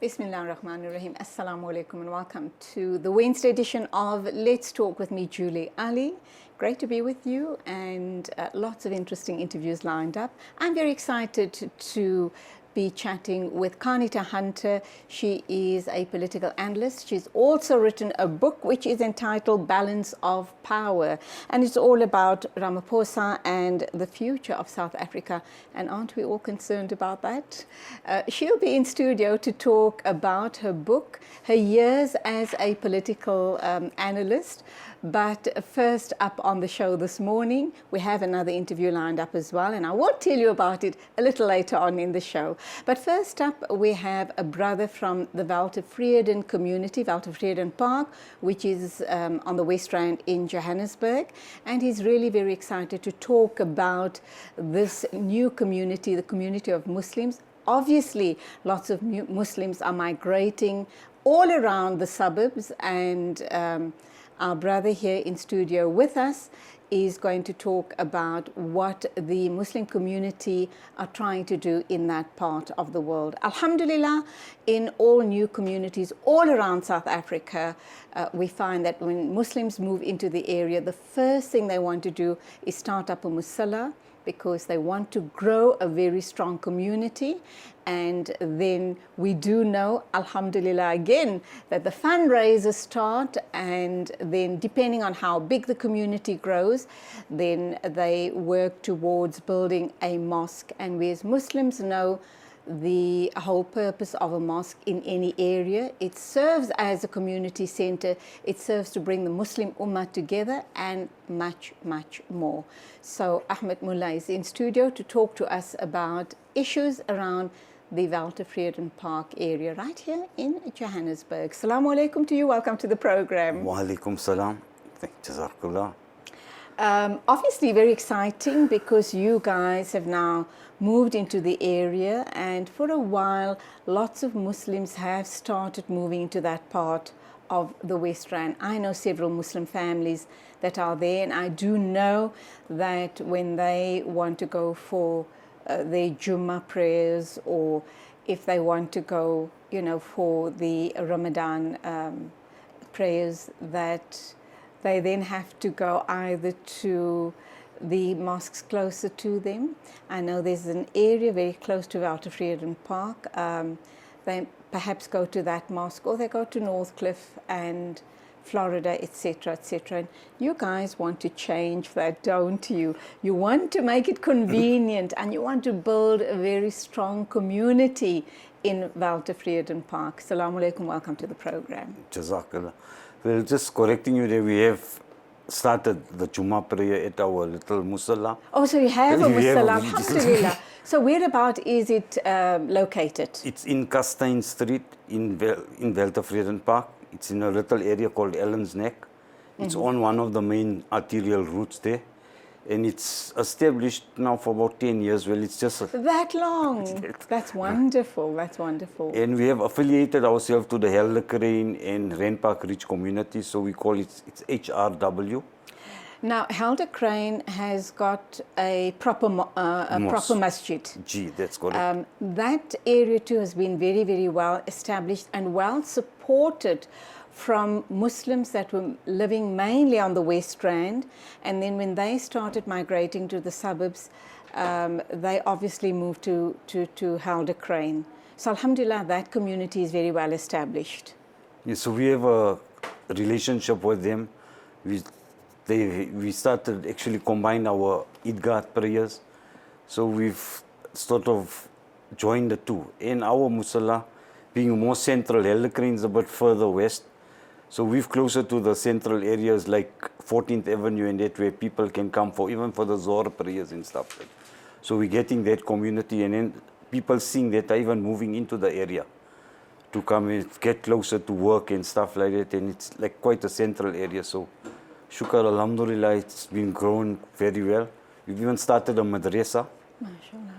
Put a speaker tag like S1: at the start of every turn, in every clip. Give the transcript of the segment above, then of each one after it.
S1: Bismillahirrahmanirrahim. Assalamu alaikum and welcome to the Wednesday edition of Let's Talk with me, Julie Alli. Great to be with you and lots of interesting interviews lined up. I'm very excited to be chatting with Kanita Hunter. She is a political analyst. She's also written a book which is entitled Balance of Power, and it's all about Ramaphosa and the future of South Africa. And aren't we all concerned about that? She'll be in studio to talk about her book, her years as a political analyst. But first up on the show this morning, we have another interview lined up as well, and I will tell you about it a little later on in the show. But first up, we have a brother from the Walter-Vreden community, Walter-Vreden Park, which is on the West Rand in Johannesburg. And he's really very excited to talk about this new community, the community of Muslims. Obviously, lots of Muslims are migrating all around the suburbs, and our brother here in studio with us is going to talk about what the Muslim community are trying to do in that part of the world. Alhamdulillah, in all new communities all around South Africa, we find that when Muslims move into the area, the first thing they want to do is start up a musalla, because they want to grow a very strong community. And then we do know, alhamdulillah again, that the fundraisers start, and then depending on how big the community grows, then they work towards building a mosque. And we as Muslims know the whole purpose of a mosque in any area. It serves as a community center. It serves to bring the Muslim Ummah together and much, much more. So Ahmed Mullah is in studio to talk to us about issues around the Walter-Vreden Park area right here in Johannesburg. Assalamu alaikum to you. Welcome to the program.
S2: Wa alaikum salam. Jazakallah.
S1: Obviously very exciting, because you guys have now moved into the area, and for a while lots of Muslims have started moving into that part of the West Rand. I know several Muslim families that are there, and I do know that when they want to go for their Jummah prayers, or if they want to go, for the Ramadan prayers, that they then have to go either to the mosques closer to them. I know there's an area very close to Walter-Vreden Park. They perhaps go to that mosque, or they go to Northcliffe and Florida, etc., etc. And you guys want to change that, don't you? You want to make it convenient, and you want to build a very strong community in Walter-Vreden Park. Assalamu alaikum, welcome to the program.
S2: Jazakallah. Well, just correcting you there, we have started the Jummah prayer at our little musalla.
S1: Oh, so you have a musalla, alhamdulillah. So whereabout is it located?
S2: It's in Castine Street in Walter-Vreden Park. It's in a little area called Allen's Neck. It's on one of the main arterial routes there. And it's established now for about 10 years. Well, it's just...
S1: That long? That's wonderful, that's wonderful.
S2: And we have affiliated ourselves to the Helder Crane and Rand Park Ridge community, so we call it's HRW.
S1: Now, Helder Crane has got a proper masjid.
S2: Gee, that's correct.
S1: That area too has been very, very well established and well supported from Muslims that were living mainly on the West Rand, and then when they started migrating to the suburbs, they obviously moved to Helder Crane. So alhamdulillah, that community is very well established.
S2: Yes, so we have a relationship with them. We started actually combine our Idgah prayers, so we've sort of joined the two. And our musalla, being more central, Helder Crane is a bit further west. So we've closer to the central areas like 14th Avenue and that, where people can come for even for the Zohar prayers and stuff. So we're getting that community, and then people seeing that are even moving into the area to come and get closer to work and stuff like that. And it's like quite a central area. So shukar, alhamdulillah, it's been growing very well. We've even started a madrasa.
S1: MashaAllah.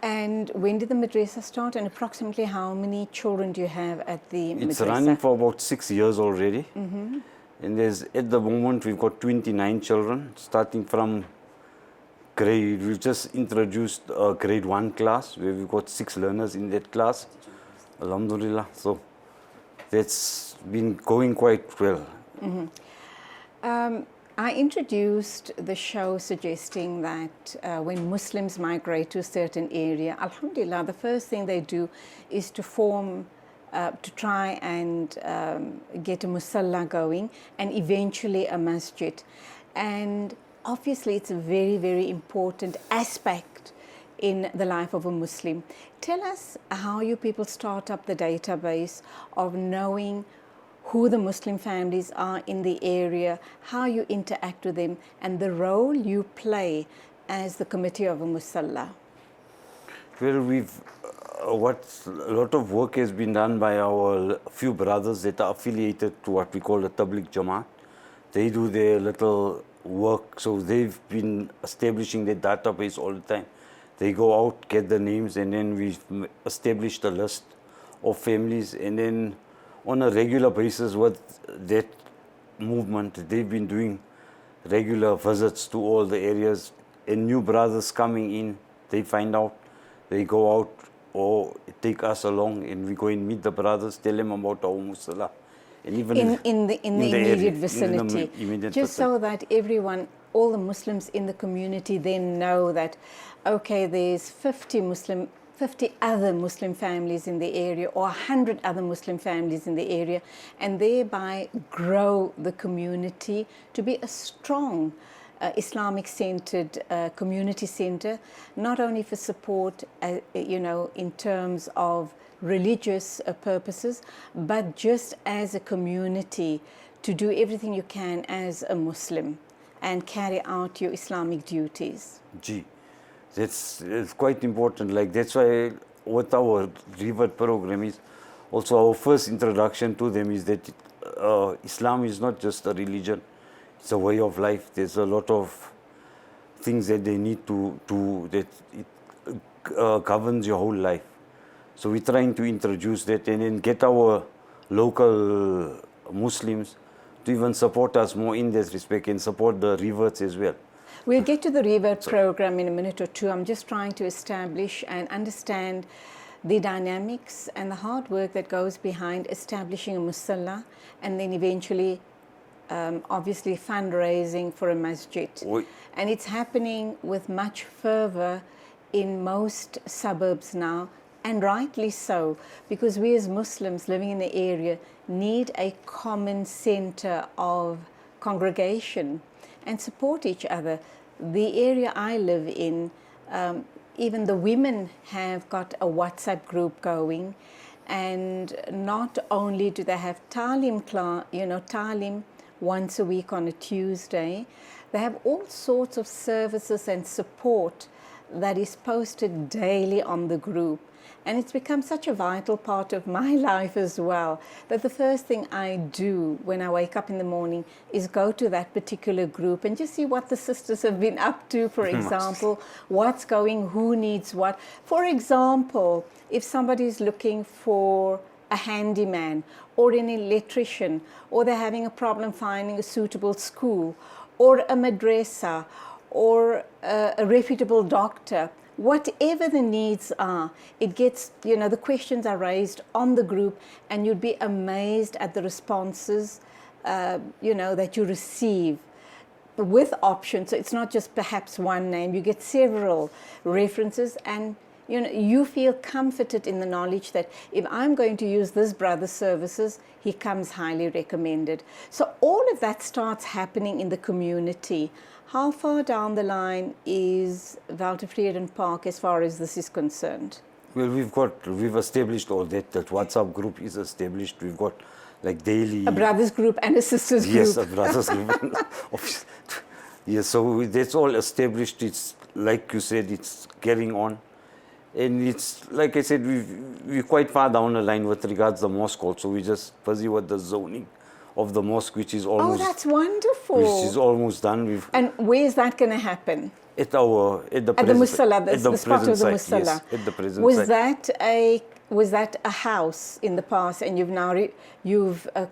S1: And when did the madrasa start, and approximately how many children do you have at the madrasa?
S2: It's running for about 6 years already. And at the moment we've got 29 children, starting from grade. We've just introduced a grade 1 class where we've got 6 learners in that class. Alhamdulillah. So that's been going quite well.
S1: I introduced the show suggesting that when Muslims migrate to a certain area, alhamdulillah, the first thing they do is to form, to try and get a musalla going and eventually a masjid. And obviously it's a very, very important aspect in the life of a Muslim. Tell us how you people start up the database of knowing who the Muslim families are in the area, how you interact with them, and the role you play as the committee of a musalla.
S2: Well, a lot of work has been done by our few brothers that are affiliated to what we call the Tabligh Jamaat. They do their little work, so they've been establishing their database all the time. They go out, get the names, and then we've established a list of families, and then on a regular basis with that movement, they've been doing regular visits to all the areas, and new brothers coming in, they find out, they go out or take us along, and we go and meet the brothers, tell them about our musalla. And even
S1: in the immediate vicinity, just so that everyone, all the Muslims in the community then know that, okay, there's 50 other Muslim families in the area, or 100 other Muslim families in the area, and thereby grow the community to be a strong Islamic-centered community center, not only for support, in terms of religious purposes, but just as a community to do everything you can as a Muslim and carry out your Islamic duties.
S2: Gee. It's quite important. Like that's why what our revert program is, also our first introduction to them is that Islam is not just a religion, it's a way of life. There's a lot of things that they need to do, that it governs your whole life. So we're trying to introduce that and then get our local Muslims to even support us more in this respect and support the reverts as well.
S1: We'll get to the revert program in a minute or two. I'm just trying to establish and understand the dynamics and the hard work that goes behind establishing a musalla and then eventually, obviously, fundraising for a masjid. And it's happening with much fervor in most suburbs now, and rightly so, because we as Muslims living in the area need a common center of congregation and support each other. The area I live in, even the women have got a WhatsApp group going, and not only do they have talim once a week on a Tuesday, they have all sorts of services and support that is posted daily on the group. And it's become such a vital part of my life as well, that the first thing I do when I wake up in the morning is go to that particular group and just see what the sisters have been up to, for example, what's going, who needs what. For example, if somebody is looking for a handyman or an electrician, or they're having a problem finding a suitable school, or a madrasa, or a reputable doctor, whatever the needs are, it gets, the questions are raised on the group, and you'd be amazed at the responses, that you receive with options. So it's not just perhaps one name, you get several references, and you feel comforted in the knowledge that if I'm going to use this brother's services, he comes highly recommended. So all of that starts happening in the community. How far down the line is Waltervrieden Park as far as this is concerned?
S2: Well, we've established all that. That WhatsApp group is established. We've got like daily...
S1: A brothers group and a sisters group.
S2: Yes, a brothers group. Yes, so that's all established. It's like you said, it's getting on. And it's, like I said, we're quite far down the line with regards to the mosque also. We're just busy with the zoning of the mosque, which is almost...
S1: Oh, that's wonderful.
S2: Which is almost done.
S1: And where is that going to happen?
S2: At the
S1: musalla, the spot of the musalla.
S2: Yes, at the present site.
S1: Was that a house in the past, and you've now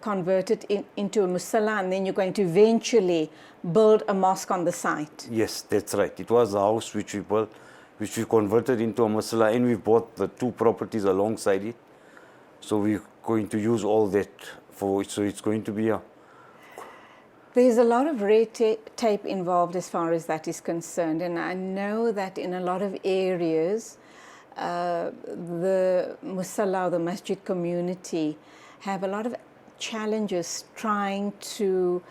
S1: converted into a musalla, and then you're going to eventually build a mosque on the site?
S2: Yes, that's right. It was a house which we built, which we converted into a musalla, and we bought the two properties alongside it. So we're going to use all that for it. So it's going to be a...
S1: There's a lot of red tape involved as far as that is concerned, and I know that in a lot of areas, the musalla, the masjid community, have a lot of challenges trying to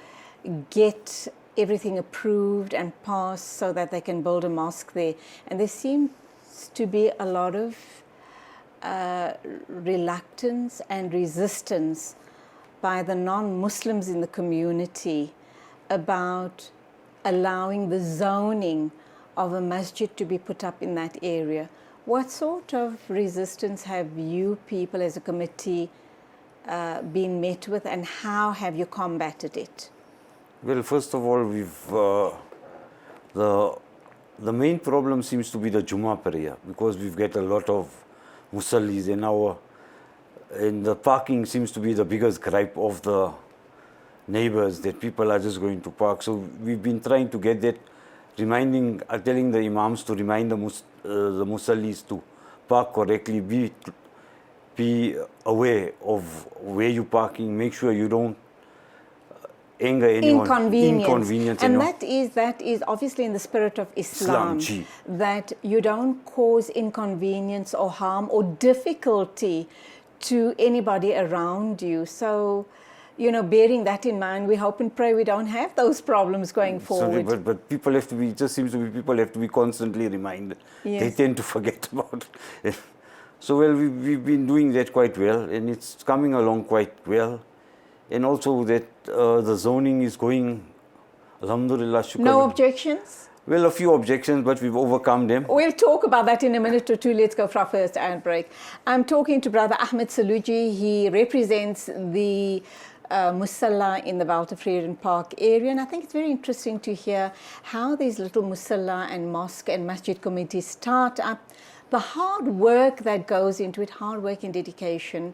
S1: get everything approved and passed so that they can build a mosque there. And there seems to be a lot of reluctance and resistance by the non-Muslims in the community about allowing the zoning of a masjid to be put up in that area. What sort of resistance have you people as a committee been met with, and how have you combated it?
S2: Well, first of all, we've the main problem seems to be the Jummah prayer, because we've got a lot of musallis and the parking seems to be the biggest gripe of the neighbors, that people are just going to park. So we've been trying to get that, telling the imams to remind the musallis to park correctly, be aware of where you're parking, make sure you don't anger anyone, inconvenience
S1: and
S2: anyone.
S1: that is obviously in the spirit of Islam, that you don't cause inconvenience or harm or difficulty to anybody around you. So, you know, bearing that in mind, we hope and pray we don't have those problems going forward.
S2: So, but people have to be, it just seems to be people have to be constantly reminded.
S1: Yes.
S2: They tend to forget about it. So, well, we've been doing that quite well, and it's coming along quite well. And also that the zoning is going, alhamdulillah, shukr.
S1: No objections?
S2: Well, a few objections, but we've overcome them.
S1: We'll talk about that in a minute or two. Let's go for our first ad break. I'm talking to Brother Ahmed Saluji. He represents the musalla in the Walter Freden Park area, and I think it's very interesting to hear how these little musalla and mosque and masjid committees start up, the hard work that goes into it, hard work and dedication,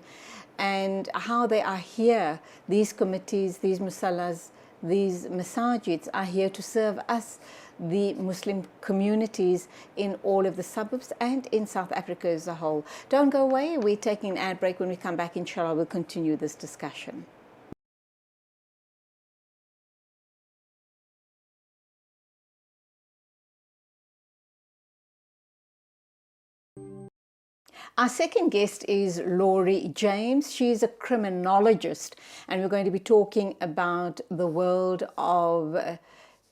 S1: and how they are here. These committees, these musallas, these masajids are here to serve us, the Muslim communities in all of the suburbs and in South Africa as a whole. Don't go away. We're taking an ad break. When we come back, inshallah, we'll continue this discussion. Our second guest is Laurie James. She's a criminologist, and we're going to be talking about the world of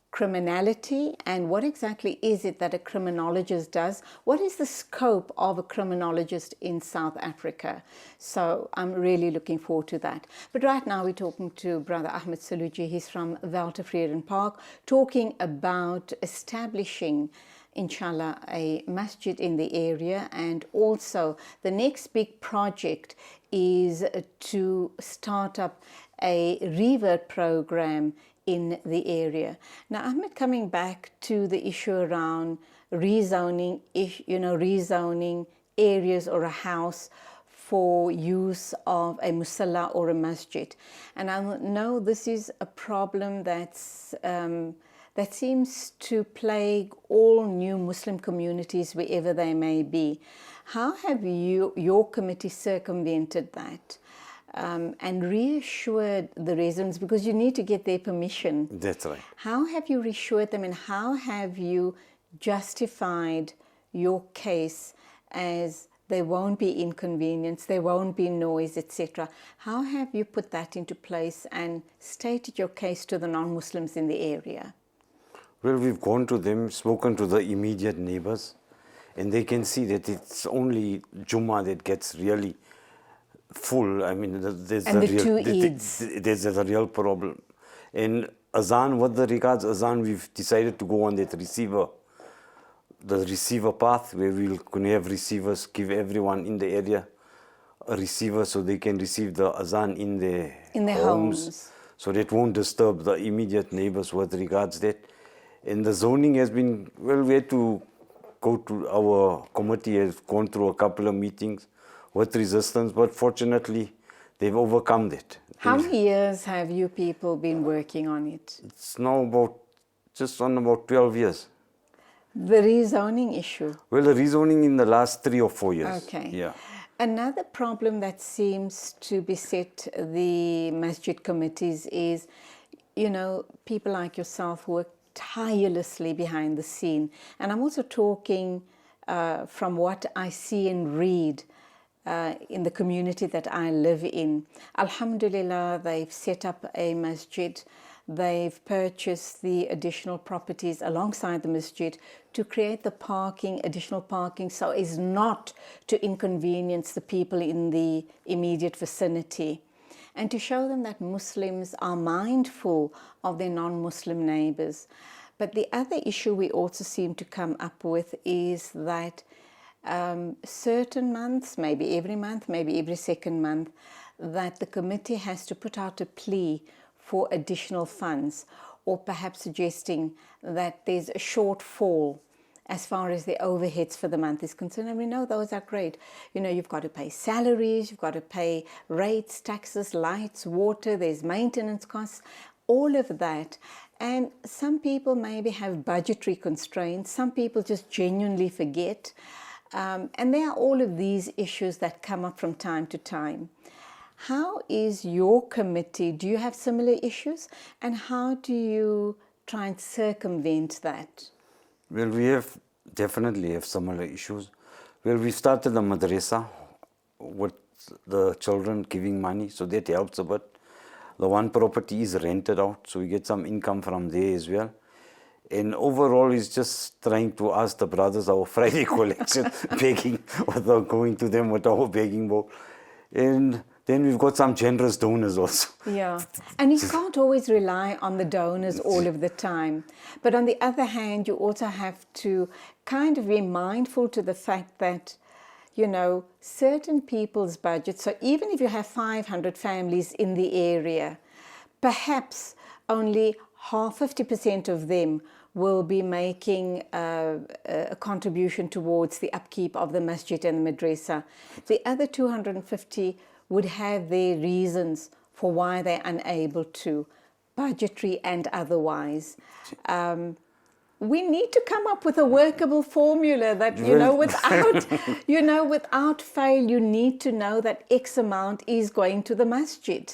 S1: criminality and what exactly is it that a criminologist does. What is the scope of a criminologist in South Africa? So I'm really looking forward to that. But right now we're talking to Brother Ahmed Saluji. He's from Walter Freden Park, talking about establishing, inshallah, a masjid in the area, and also the next big project is to start up a revert program in the area. Now, Ahmed, coming back to the issue around rezoning, rezoning areas or a house for use of a musalla or a masjid. And I know this is a problem that's that seems to plague all new Muslim communities wherever they may be. How have your committee circumvented that and reassured the residents, because you need to get their permission?
S2: That's right.
S1: How have you reassured them, and how have you justified your case as there won't be inconvenience, there won't be noise, etc.? How have you put that into place and stated your case to the non-Muslims in the area?
S2: Well, we've gone to them, spoken to the immediate neighbors, and they can see that it's only Jummah that gets really full. I mean, there's a real problem. And Azan, what the regards Azan, we've decided to go on that the receiver path, where we're going to have receivers, give everyone in the area a receiver so they can receive the Azan in their homes. So that won't disturb the immediate neighbors with regards that. And the zoning has been, well, we had to go to, our committee has gone through a couple of meetings with resistance, but fortunately they've overcome that.
S1: How many years have you people been working on it?
S2: It's now about 12 years.
S1: The rezoning issue?
S2: Well, the rezoning in the last 3 or 4 years.
S1: Okay.
S2: Yeah.
S1: Another problem that seems to beset the masjid committees is, you know, people like yourself work tirelessly behind the scene. And I'm also talking from what I see and read in the community that I live in. Alhamdulillah, they've set up a masjid. They've purchased the additional properties alongside the masjid to create the parking, additional parking, so as not to inconvenience the people in the immediate vicinity, and to show them that Muslims are mindful of their non-Muslim neighbors. But the other issue we also seem to come up with is that certain months, maybe every month, maybe every second month, that the committee has to put out a plea for additional funds, or perhaps suggesting that there's a shortfall as far as the overheads for the month is concerned. And we know those are great. You know, you've got to pay salaries, you've got to pay rates, taxes, lights, water, there's maintenance costs, all of that. And some people maybe have budgetary constraints, some people just genuinely forget. And there are all of these issues that come up from time to time. How is your committee? Do you have similar issues? And how do you try and circumvent that?
S2: Well, we definitely have similar issues. Well, we started a madrasa with the children giving money, so that helps a bit. The one property is rented out, so we get some income from there as well. And overall, it's just trying to ask the brothers our Friday collection, begging, without going to them with our begging bowl. And then we've got some generous donors also.
S1: Yeah, and you can't always rely on the donors all of the time. But on the other hand, you also have to kind of be mindful to the fact that, you know, certain people's budgets, so even if you have 500 families in the area, perhaps only 50% of them will be making a contribution towards the upkeep of the masjid and the madrasa. The other 250 would have their reasons for why they're unable to, budgetary and otherwise. We need to come up with a workable formula that, you know, without fail, you need to know that X amount is going to the masjid.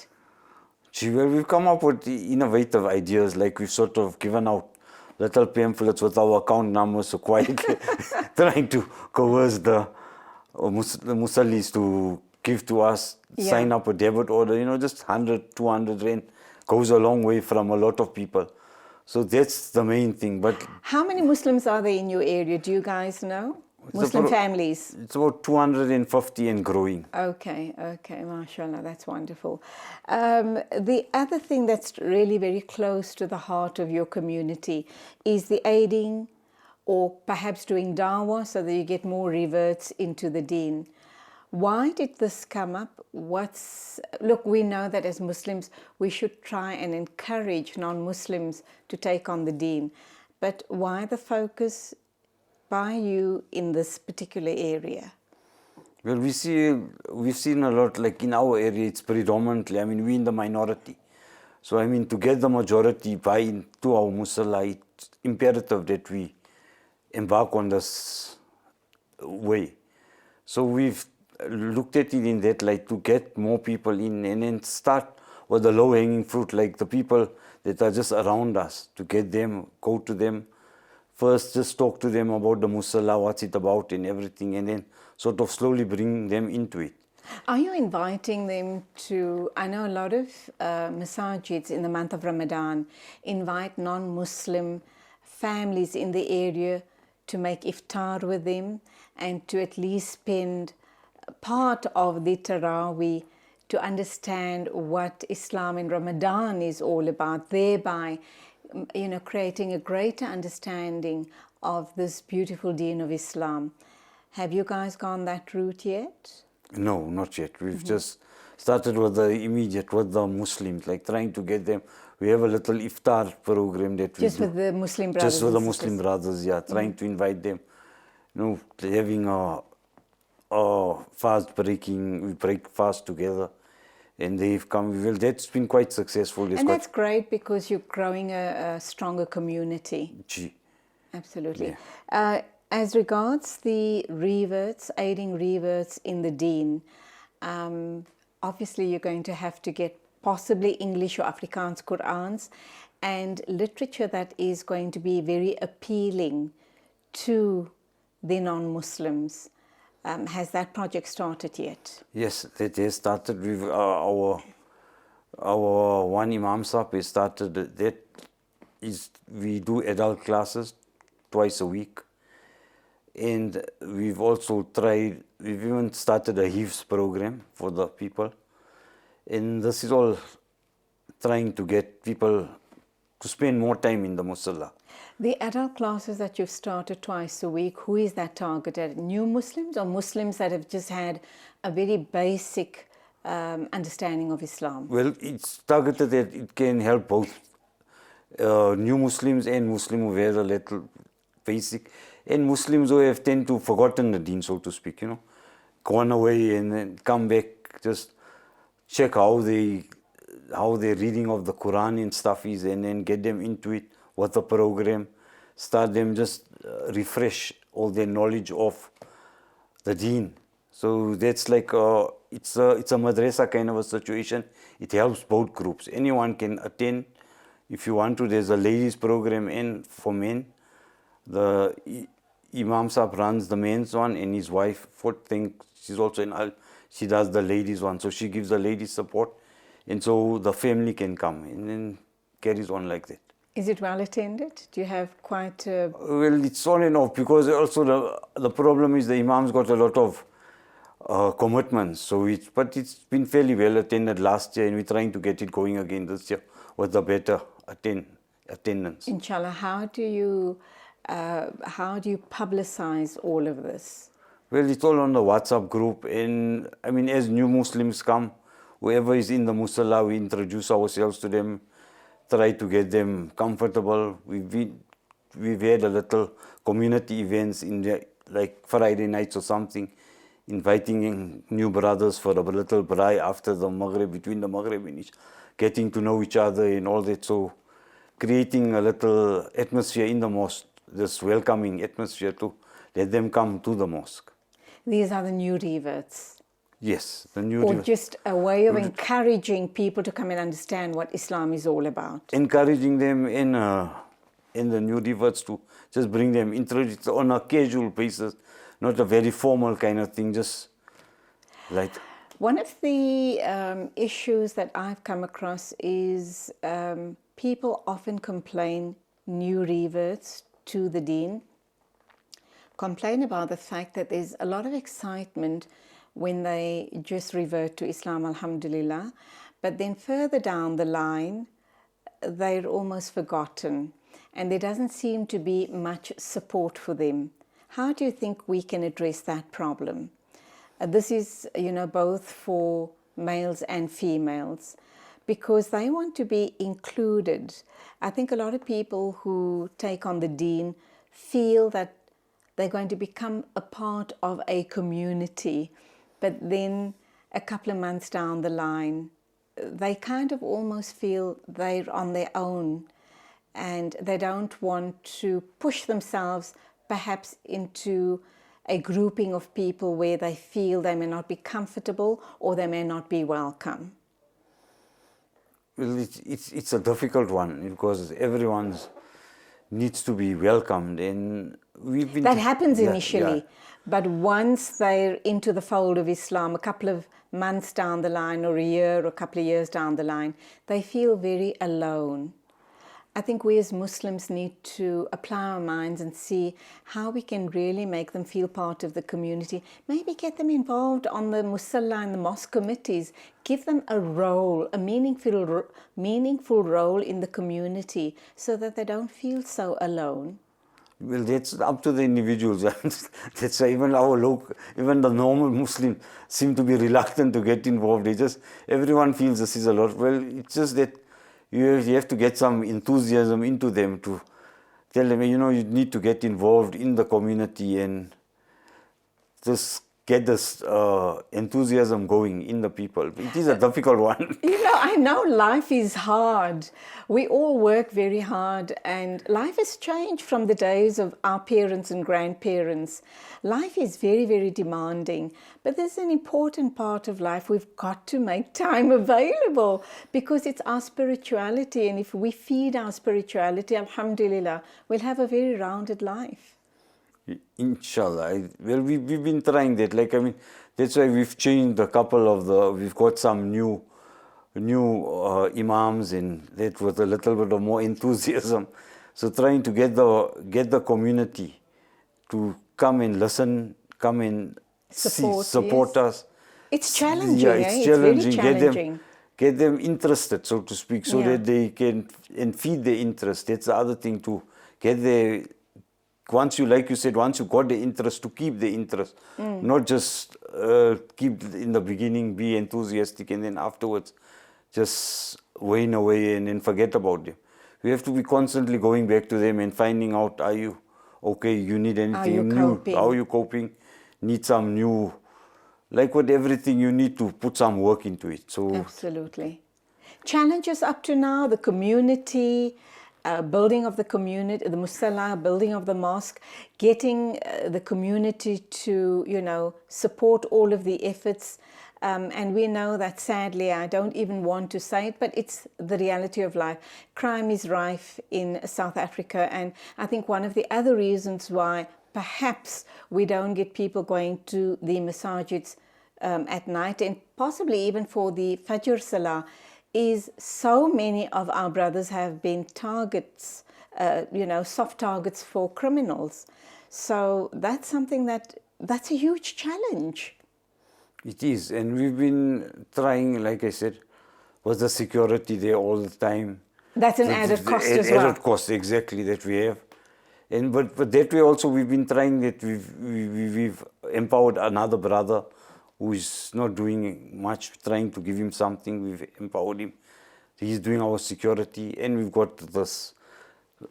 S2: Gee, well, we've come up with innovative ideas, like we've sort of given out little pamphlets with our account numbers, so quietly trying to coerce the Musallis to give to us, sign up a debit order, you know, just 100, 200 rand goes a long way from a lot of people. So that's the main thing. But
S1: how many Muslims are there in your area? Do you guys know? Muslim families?
S2: It's about 250 and growing.
S1: Okay, mashallah, that's wonderful. The other thing that's really very close to the heart of your community is the aiding or perhaps doing dawah so that you get more reverts into the deen. Why did this come up? Look, we know that as Muslims, we should try and encourage non-Muslims to take on the deen. But why the focus by you in this particular area?
S2: Well, we've seen a lot, like in our area, it's predominantly, I mean, we're in the minority. So, I mean, to get the majority buy into our musalla, it's imperative that we embark on this way. So we've looked at it in that light to get more people in and then start with the low-hanging fruit, like the people that are just around us, to get them, go to them. First, just talk to them about the musalla, what's it about and everything, and then sort of slowly bring them into it.
S1: Are you inviting them to, I know a lot of masajids in the month of Ramadan invite non-Muslim families in the area to make iftar with them and to at least spend part of the Taraweeh to understand what Islam in Ramadan is all about, thereby, you know, creating a greater understanding of this beautiful deen of Islam. Have you guys gone that route yet?
S2: No, not yet. We've just started with the Muslims, like trying to get them. We have a little iftar program that we do.
S1: Just with the Muslim brothers.
S2: Just with the Muslim brothers, yeah, trying to invite them. You know, having a fast breaking, we break fast together. And they've come, well, that's been quite successful.
S1: And that's great because you're growing a stronger community.
S2: Gee.
S1: Absolutely.
S2: Yeah.
S1: As regards the reverts, aiding reverts in the deen, obviously you're going to have to get possibly English or Afrikaans Qur'ans and literature that is going to be very appealing to the non-Muslims. Has that project started yet?
S2: Yes, that has started with our one Imam Sahib has started. That is, we do adult classes twice a week. And we've also tried, we've even started a Hifz program for the people. And this is all trying to get people to spend more time in the Musalla.
S1: The adult classes that you've started twice a week, who is that targeted? New Muslims or Muslims that have just had a very basic understanding of Islam?
S2: Well, it's targeted that it can help both new Muslims and Muslims who have a little basic, and Muslims who have tend to forgotten the deen, so to speak, gone away and then come back, just check how their reading of the Quran and stuff is, and then get them into it, what the program, start them just refresh all their knowledge of the deen. So that's like, it's a madrasa kind of a situation. It helps both groups. Anyone can attend if you want to. There's a ladies program and for men. The Imam Sahib runs the men's one, and his wife, she's also in Al, she does the ladies one. So she gives the ladies support, and so the family can come and then carries on like that.
S1: Is it well attended? Do you have quite a...
S2: Well, it's on and off, because also the problem is the Imam's got a lot of commitments. So but it's been fairly well attended last year, and we're trying to get it going again this year with a better attendance.
S1: Inshallah, how do you publicize all of this?
S2: Well, it's all on the WhatsApp group, and I mean, as new Muslims come, whoever is in the Musalla, we introduce ourselves to them, try to get them comfortable. We've had a little community events in the, like Friday nights or something, inviting in new brothers for a little braai after the Maghrib, between the Maghrib and Isha, getting to know each other and all that. So creating a little atmosphere in the mosque, this welcoming atmosphere to let them come to the mosque.
S1: These are the new reverts.
S2: Yes, the new
S1: Or just a way of encouraging people to come and understand what Islam is all about.
S2: Encouraging them in the new reverts to just bring them, introduce on a casual basis, not a very formal kind of thing, just like...
S1: One of the issues that I've come across is people often complain, new reverts to the deen, complain about the fact that there's a lot of excitement when they just revert to Islam, alhamdulillah, but then further down the line, they're almost forgotten, and there doesn't seem to be much support for them. How do you think we can address that problem? This is, both for males and females, because they want to be included. I think a lot of people who take on the deen feel that they're going to become a part of a community, but then a couple of months down the line, they kind of almost feel they're on their own, and they don't want to push themselves perhaps into a grouping of people where they feel they may not be comfortable or they may not be welcome.
S2: Well, it's a difficult one, because everyone needs to be welcomed, and we've been...
S1: That happens initially, but once they're into the fold of Islam, a couple of months down the line, or a year or a couple of years down the line, they feel very alone. I think we as Muslims need to apply our minds and see how we can really make them feel part of the community. Maybe get them involved on the Musalla and the mosque committees. Give them a role, a meaningful role in the community, so that they don't feel so alone.
S2: Well, that's up to the individuals. That's why even even the normal Muslims seem to be reluctant to get involved. Everyone feels this is a lot. Well, it's just that you have to get some enthusiasm into them to tell them, you need to get involved in the community and just get this enthusiasm going in the people. It is a difficult one.
S1: You know, I know life is hard. We all work very hard, and life has changed from the days of our parents and grandparents. Life is very, very demanding, but there's an important part of life. We've got to make time available because it's our spirituality, and if we feed our spirituality, alhamdulillah, we'll have a very rounded life.
S2: Inshallah. Well, we've been trying that. Like, I mean, that's why we've changed a couple of we've got some new imams in that with a little bit of more enthusiasm. So trying to get the community to come and listen, come and support
S1: Yes.
S2: us.
S1: It's challenging,
S2: Yeah, it's
S1: eh?
S2: challenging.
S1: It's very challenging.
S2: Get them interested, so to speak, so
S1: Yeah.
S2: that they can and feed their interest. That's the other thing, to get their, once you, like you said, once you got the interest, to keep the interest, not just keep in the beginning, be enthusiastic, and then afterwards just wane away and then forget about them. We have to be constantly going back to them and finding out, are you okay? You need anything
S1: you
S2: new?
S1: coping?
S2: How are you coping? Need some new, like with everything, you need to put some work into it. So
S1: Absolutely. Challenges up to now, the community, building of the community, the musalla, building of the mosque, getting the community to, you know, support all of the efforts. And we know that, sadly, I don't even want to say it, but it's the reality of life. Crime is rife in South Africa, and I think one of the other reasons why perhaps we don't get people going to the masajids at night, and possibly even for the Fajr Salah, is so many of our brothers have been targets, you know, soft targets for criminals. So that's something that's a huge challenge.
S2: it is, and we've been trying, like I said, was the security there all the time.
S1: That's an added cost as well.
S2: Added cost, exactly, that we have. And but that way also we've been trying that we've empowered another brother who is not doing much, trying to give him something. We've empowered him. He's doing our security, and we've got this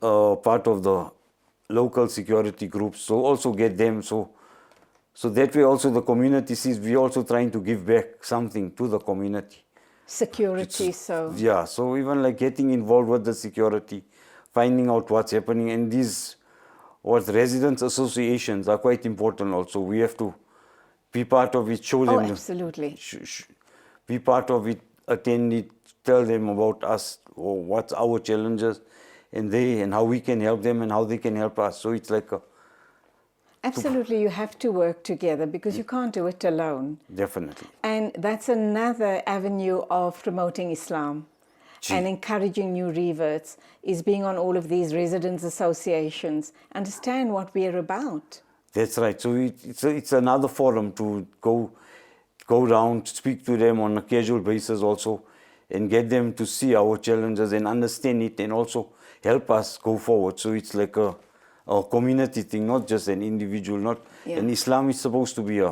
S2: part of the local security groups. So also get them. So that way also the community sees we're also trying to give back something to the community.
S1: Security, so
S2: Yeah, so even like getting involved with the security, finding out what's happening, and these residents associations are quite important also. We have to be part of it, show them.
S1: absolutely.
S2: Be part of it, attend it, tell them about us, or what's our challenges, and how we can help them and how they can help us. So it's like
S1: Absolutely, you have to work together because you can't do it alone.
S2: definitely.
S1: And that's another avenue of promoting Islam and encouraging new reverts, is being on all of these residents associations, understand what we are about.
S2: That's right. So it's another forum to go down, speak to them on a casual basis also, and get them to see our challenges and understand it, and also help us go forward. So it's like a community thing, not just an individual. And Islam is supposed to be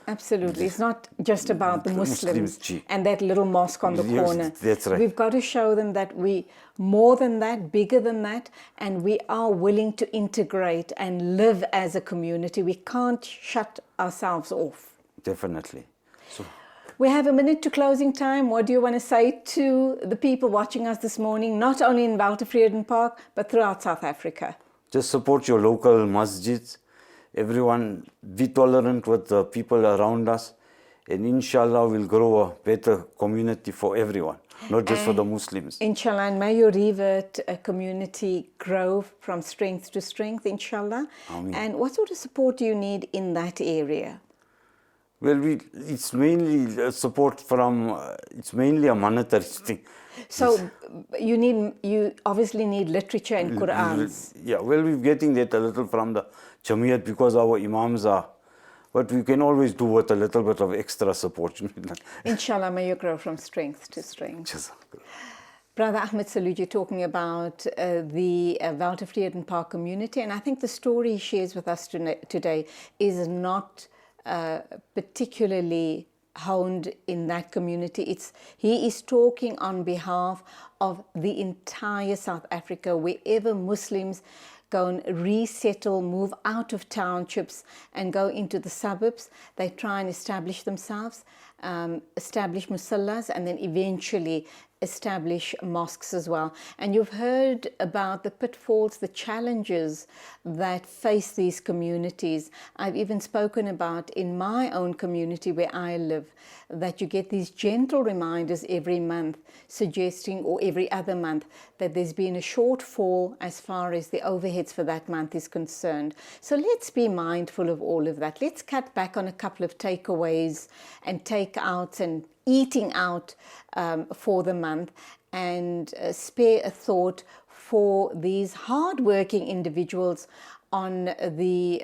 S1: Absolutely. It's not just about the Muslims and that little mosque on the corner.
S2: That's right.
S1: We've got to show them that we more than that, bigger than that, and we are willing to integrate and live as a community. We can't shut ourselves off.
S2: Definitely. So
S1: we have a minute to closing time. What do you want to say to the people watching us this morning, not only in Walter Park, but throughout South Africa?
S2: Just support your local masjids. Everyone, be tolerant with the people around us, and inshallah we'll grow a better community for everyone, not just for the Muslims.
S1: Inshallah, and may your revert community grow from strength to strength, inshallah.
S2: Ameen.
S1: And what sort of support do you need in that area?
S2: Well, it's mainly support from, it's mainly a monetary thing.
S1: So you obviously need literature and Qur'ans.
S2: Yeah, well, we're getting that a little from the Jamiyat because our imams are, but we can always do with a little bit of extra support.
S1: Inshallah, may you grow from strength to strength.
S2: Jazakallah.
S1: Brother Ahmed Saluji talking about the Walter Park community, and I think the story he shares with us today is not particularly honed in that community. He is talking on behalf of the entire South Africa, wherever Muslims go and resettle, move out of townships and go into the suburbs. They try and establish themselves, establish musallas, and then eventually establish mosques as well. And you've heard about the pitfalls, the challenges that face these communities. I've even spoken about in my own community where I live, that you get these gentle reminders every month suggesting, or every other month, that there's been a shortfall as far as the overheads for that month is concerned. So let's be mindful of all of that. Let's cut back on a couple of takeaways and takeouts and eating out for the month, and spare a thought for these hard-working individuals on the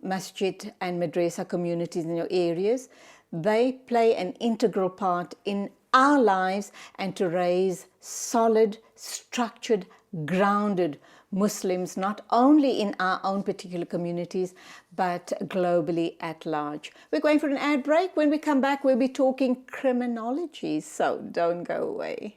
S1: masjid and madrasa communities in your areas. They play an integral part in our lives, and to raise solid, structured, grounded Muslims, not only in our own particular communities, but globally at large. We're going for an ad break. When we come back, we'll be talking criminology, so don't go away.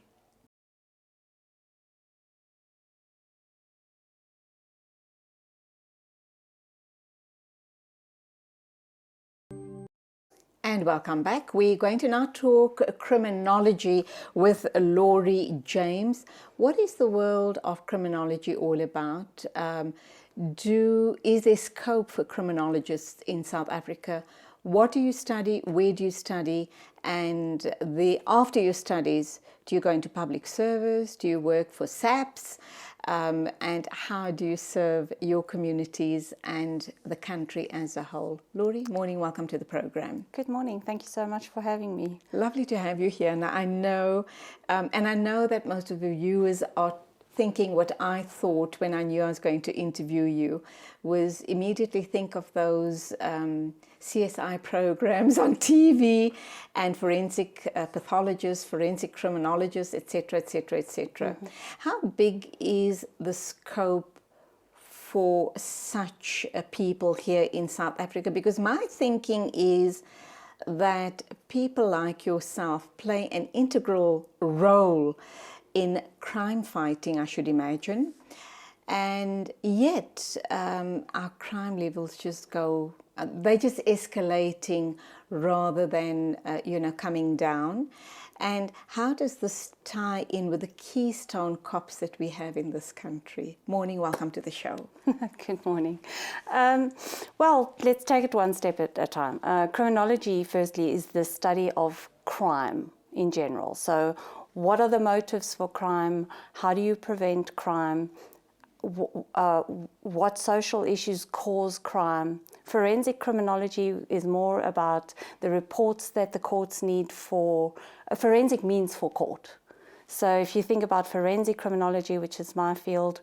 S1: And welcome back. We're going to now talk criminology with Laurie James. What is the world of criminology all about? Is there scope for criminologists in South Africa? What do you study? Where do you study? And after your studies, do you go into public service? Do you work for SAPS? And how do you serve your communities and the country as a whole? Laurie, morning, welcome to the program.
S3: Good morning. Thank you so much for having me.
S1: Lovely to have you here. Now, I know, and I know that most of the viewers are thinking what I thought when I knew I was going to interview you, was immediately think of those CSI programs on TV and forensic pathologists, forensic criminologists, etc., etc., etc. How big is the scope for such people here in South Africa? Because my thinking is that people like yourself play an integral role in crime fighting, I should imagine, and yet our crime levels just go, they're just escalating rather than, coming down. And how does this tie in with the keystone cops that we have in this country? Morning, welcome to the show.
S3: Good morning. Well, let's take it one step at a time. Criminology, firstly, is the study of crime in general. So what are the motives for crime? How do you prevent crime? What social issues cause crime? Forensic criminology is more about the reports that the courts need for, forensic means for court. So if you think about forensic criminology, which is my field,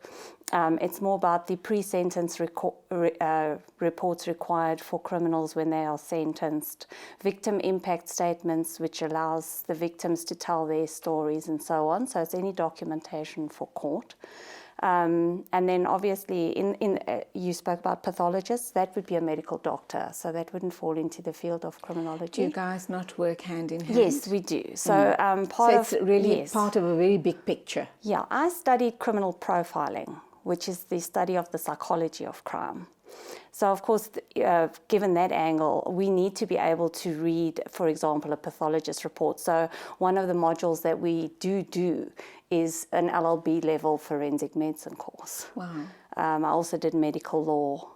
S3: it's more about the pre-sentence reports required for criminals when they are sentenced, victim impact statements, which allows the victims to tell their stories and so on. So it's any documentation for court. And then obviously, you spoke about pathologists, that would be a medical doctor, so that wouldn't fall into the field of criminology.
S1: Do you guys not work hand in hand?
S3: Yes, we do. So
S1: it's really part of a very big picture.
S3: Yeah, I studied criminal profiling, which is the study of the psychology of crime. So, of course, given that angle, we need to be able to read, for example, a pathologist report. So one of the modules that we do is an LLB level forensic medicine course.
S1: Wow.
S3: I also did medical law,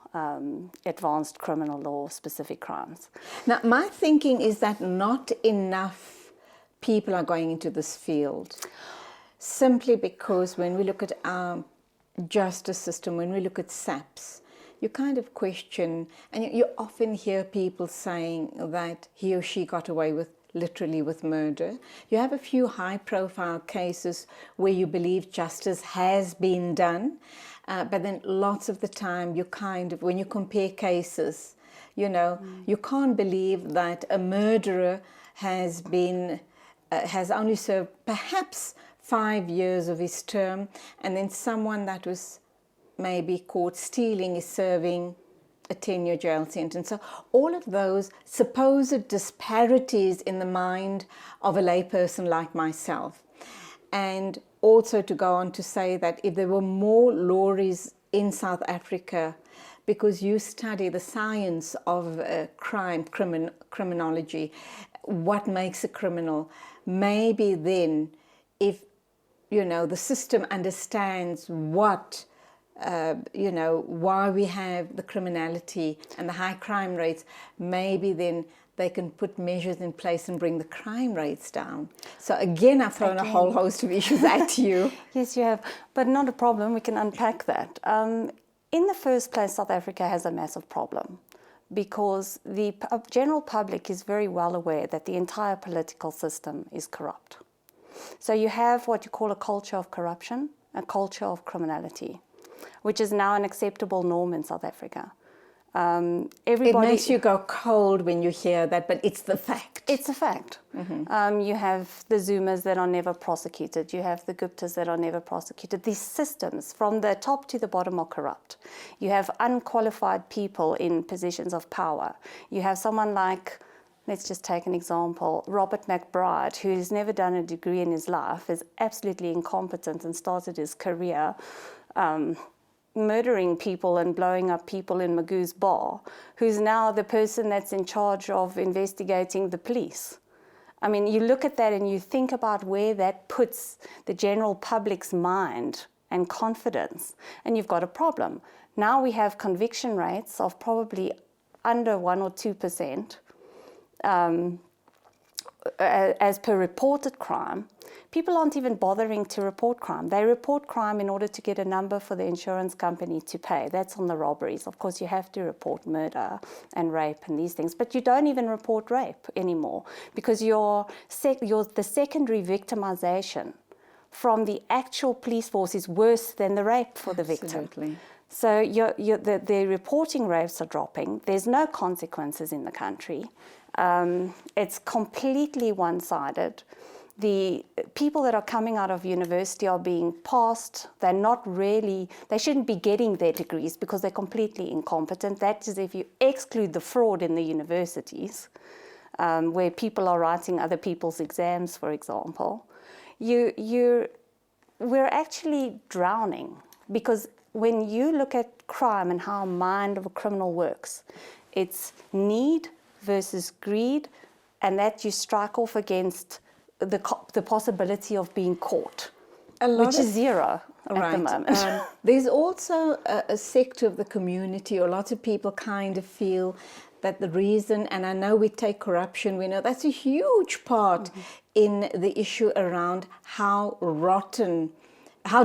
S3: advanced criminal law, specific crimes.
S1: Now, my thinking is that not enough people are going into this field, simply because when we look at our justice system, when we look at SAPS, you kind of question, and you often hear people saying that he or she got away with literally with murder. You have a few high-profile cases where you believe justice has been done, but then lots of the time you kind of, when you compare cases, you can't believe that a murderer has been, has only served perhaps 5 years of his term, and then someone that was maybe caught stealing is serving a 10-year jail sentence. So all of those supposed disparities in the mind of a layperson like myself. And also to go on to say that if there were more Lauries in South Africa, because you study the science of criminology, what makes a criminal, maybe then if, you know, the system understands what, you know, why we have the criminality and the high crime rates, maybe then they can put measures in place and bring the crime rates down. So again, I've thrown a whole host of issues at you.
S3: Yes, you have, but not a problem. We can unpack that. In the first place, South Africa has a massive problem because the general public is very well aware that the entire political system is corrupt. So you have what you call a culture of corruption, a culture of criminality, which is now an acceptable norm in South Africa.
S1: It makes you go cold when you hear that, but it's the fact.
S3: It's a fact. You have the Zumas that are never prosecuted. You have the Guptas that are never prosecuted. These systems, from the top to the bottom, are corrupt. You have unqualified people in positions of power. You have someone like, let's just take an example, Robert McBride, who's never done a degree in his life, is absolutely incompetent and started his career murdering people and blowing up people in Magoo's bar, who's now the person that's in charge of investigating the police. I mean, you look at that and you think about where that puts the general public's mind and confidence, and you've got a problem. Now we have conviction rates of probably under 1 or 2%. As per reported crime. People aren't even bothering to report crime. They report crime in order to get a number for the insurance company to pay. That's on the robberies. Of course, you have to report murder and rape and these things, but you don't even report rape anymore because the secondary victimization from the actual police force is worse than the rape for the victim.
S1: Absolutely.
S3: So the reporting rates are dropping. There's no consequences in the country. It's completely one-sided. The people that are coming out of university are being passed. They shouldn't be getting their degrees because they're completely incompetent. That is if you exclude the fraud in the universities, where people are writing other people's exams, for example. We're actually drowning because when you look at crime and how the mind of a criminal works, it's need versus greed, and that you strike off against the possibility of being caught, which is zero at the moment.
S1: There's also a sector of the community, or lots of people kind of feel that the reason, and I know we take corruption, we know that's a huge part in the issue around how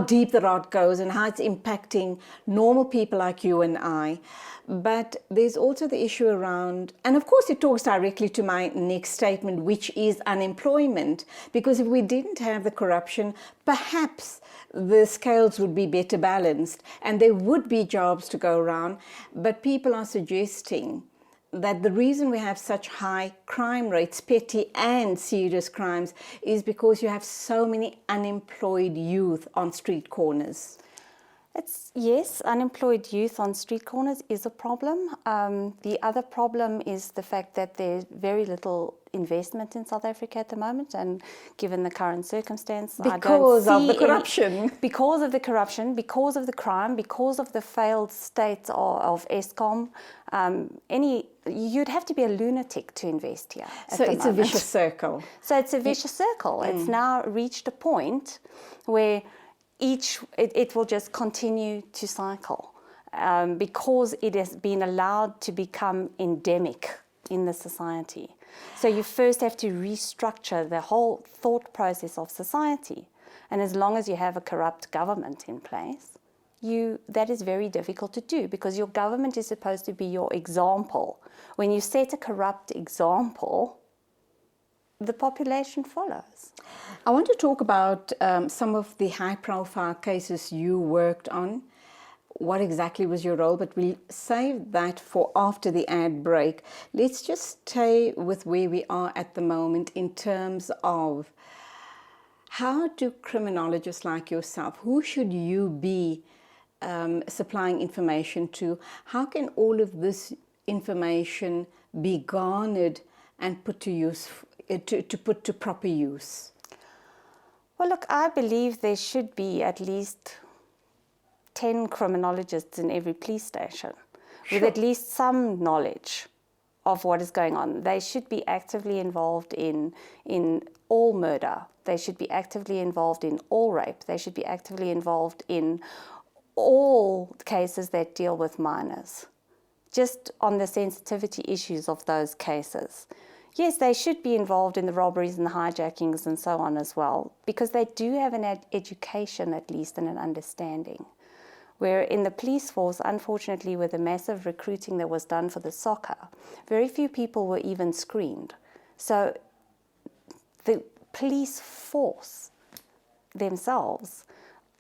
S1: deep the rot goes and how it's impacting normal people like you and I. But there's also the issue around, and of course it talks directly to my next statement, which is unemployment. Because if we didn't have the corruption, perhaps the scales would be better balanced and there would be jobs to go around. But people are suggesting that the reason we have such high crime rates, petty and serious crimes, is because you have so many unemployed youth on street corners.
S3: Yes, unemployed youth on street corners is a problem. The other problem is the fact that there's very little investment in South Africa at the moment, and given the current circumstance,
S1: because of the corruption,
S3: because of the crime, because of the failed state of Eskom, you'd have to be a lunatic to invest here.
S1: So it's a vicious circle.
S3: So it's a vicious circle. It's now reached a point where it will just continue to cycle because it has been allowed to become endemic in the society. So you first have to restructure the whole thought process of society. And as long as you have a corrupt government in place, that is very difficult to do because your government is supposed to be your example. When you set a corrupt example, the population follows.
S1: I want to talk about some of the high-profile cases you worked on. What exactly was your role? But we'll save that for after the ad break. Let's just stay with where we are at the moment in terms of how do criminologists like yourself, who should you be supplying information to? How can all of this information be garnered and put to use, to put to proper use?
S3: Well, look, I believe there should be at least 10 criminologists in every police station with at least some knowledge of what is going on. They should be actively involved in all murder. They should be actively involved in all rape. They should be actively involved in all cases that deal with minors, just on the sensitivity issues of those cases. Yes, they should be involved in the robberies and the hijackings and so on as well, because they do have an education at least and an understanding. Where in the police force, unfortunately, with the massive recruiting that was done for the soccer, very few people were even screened. So the police force themselves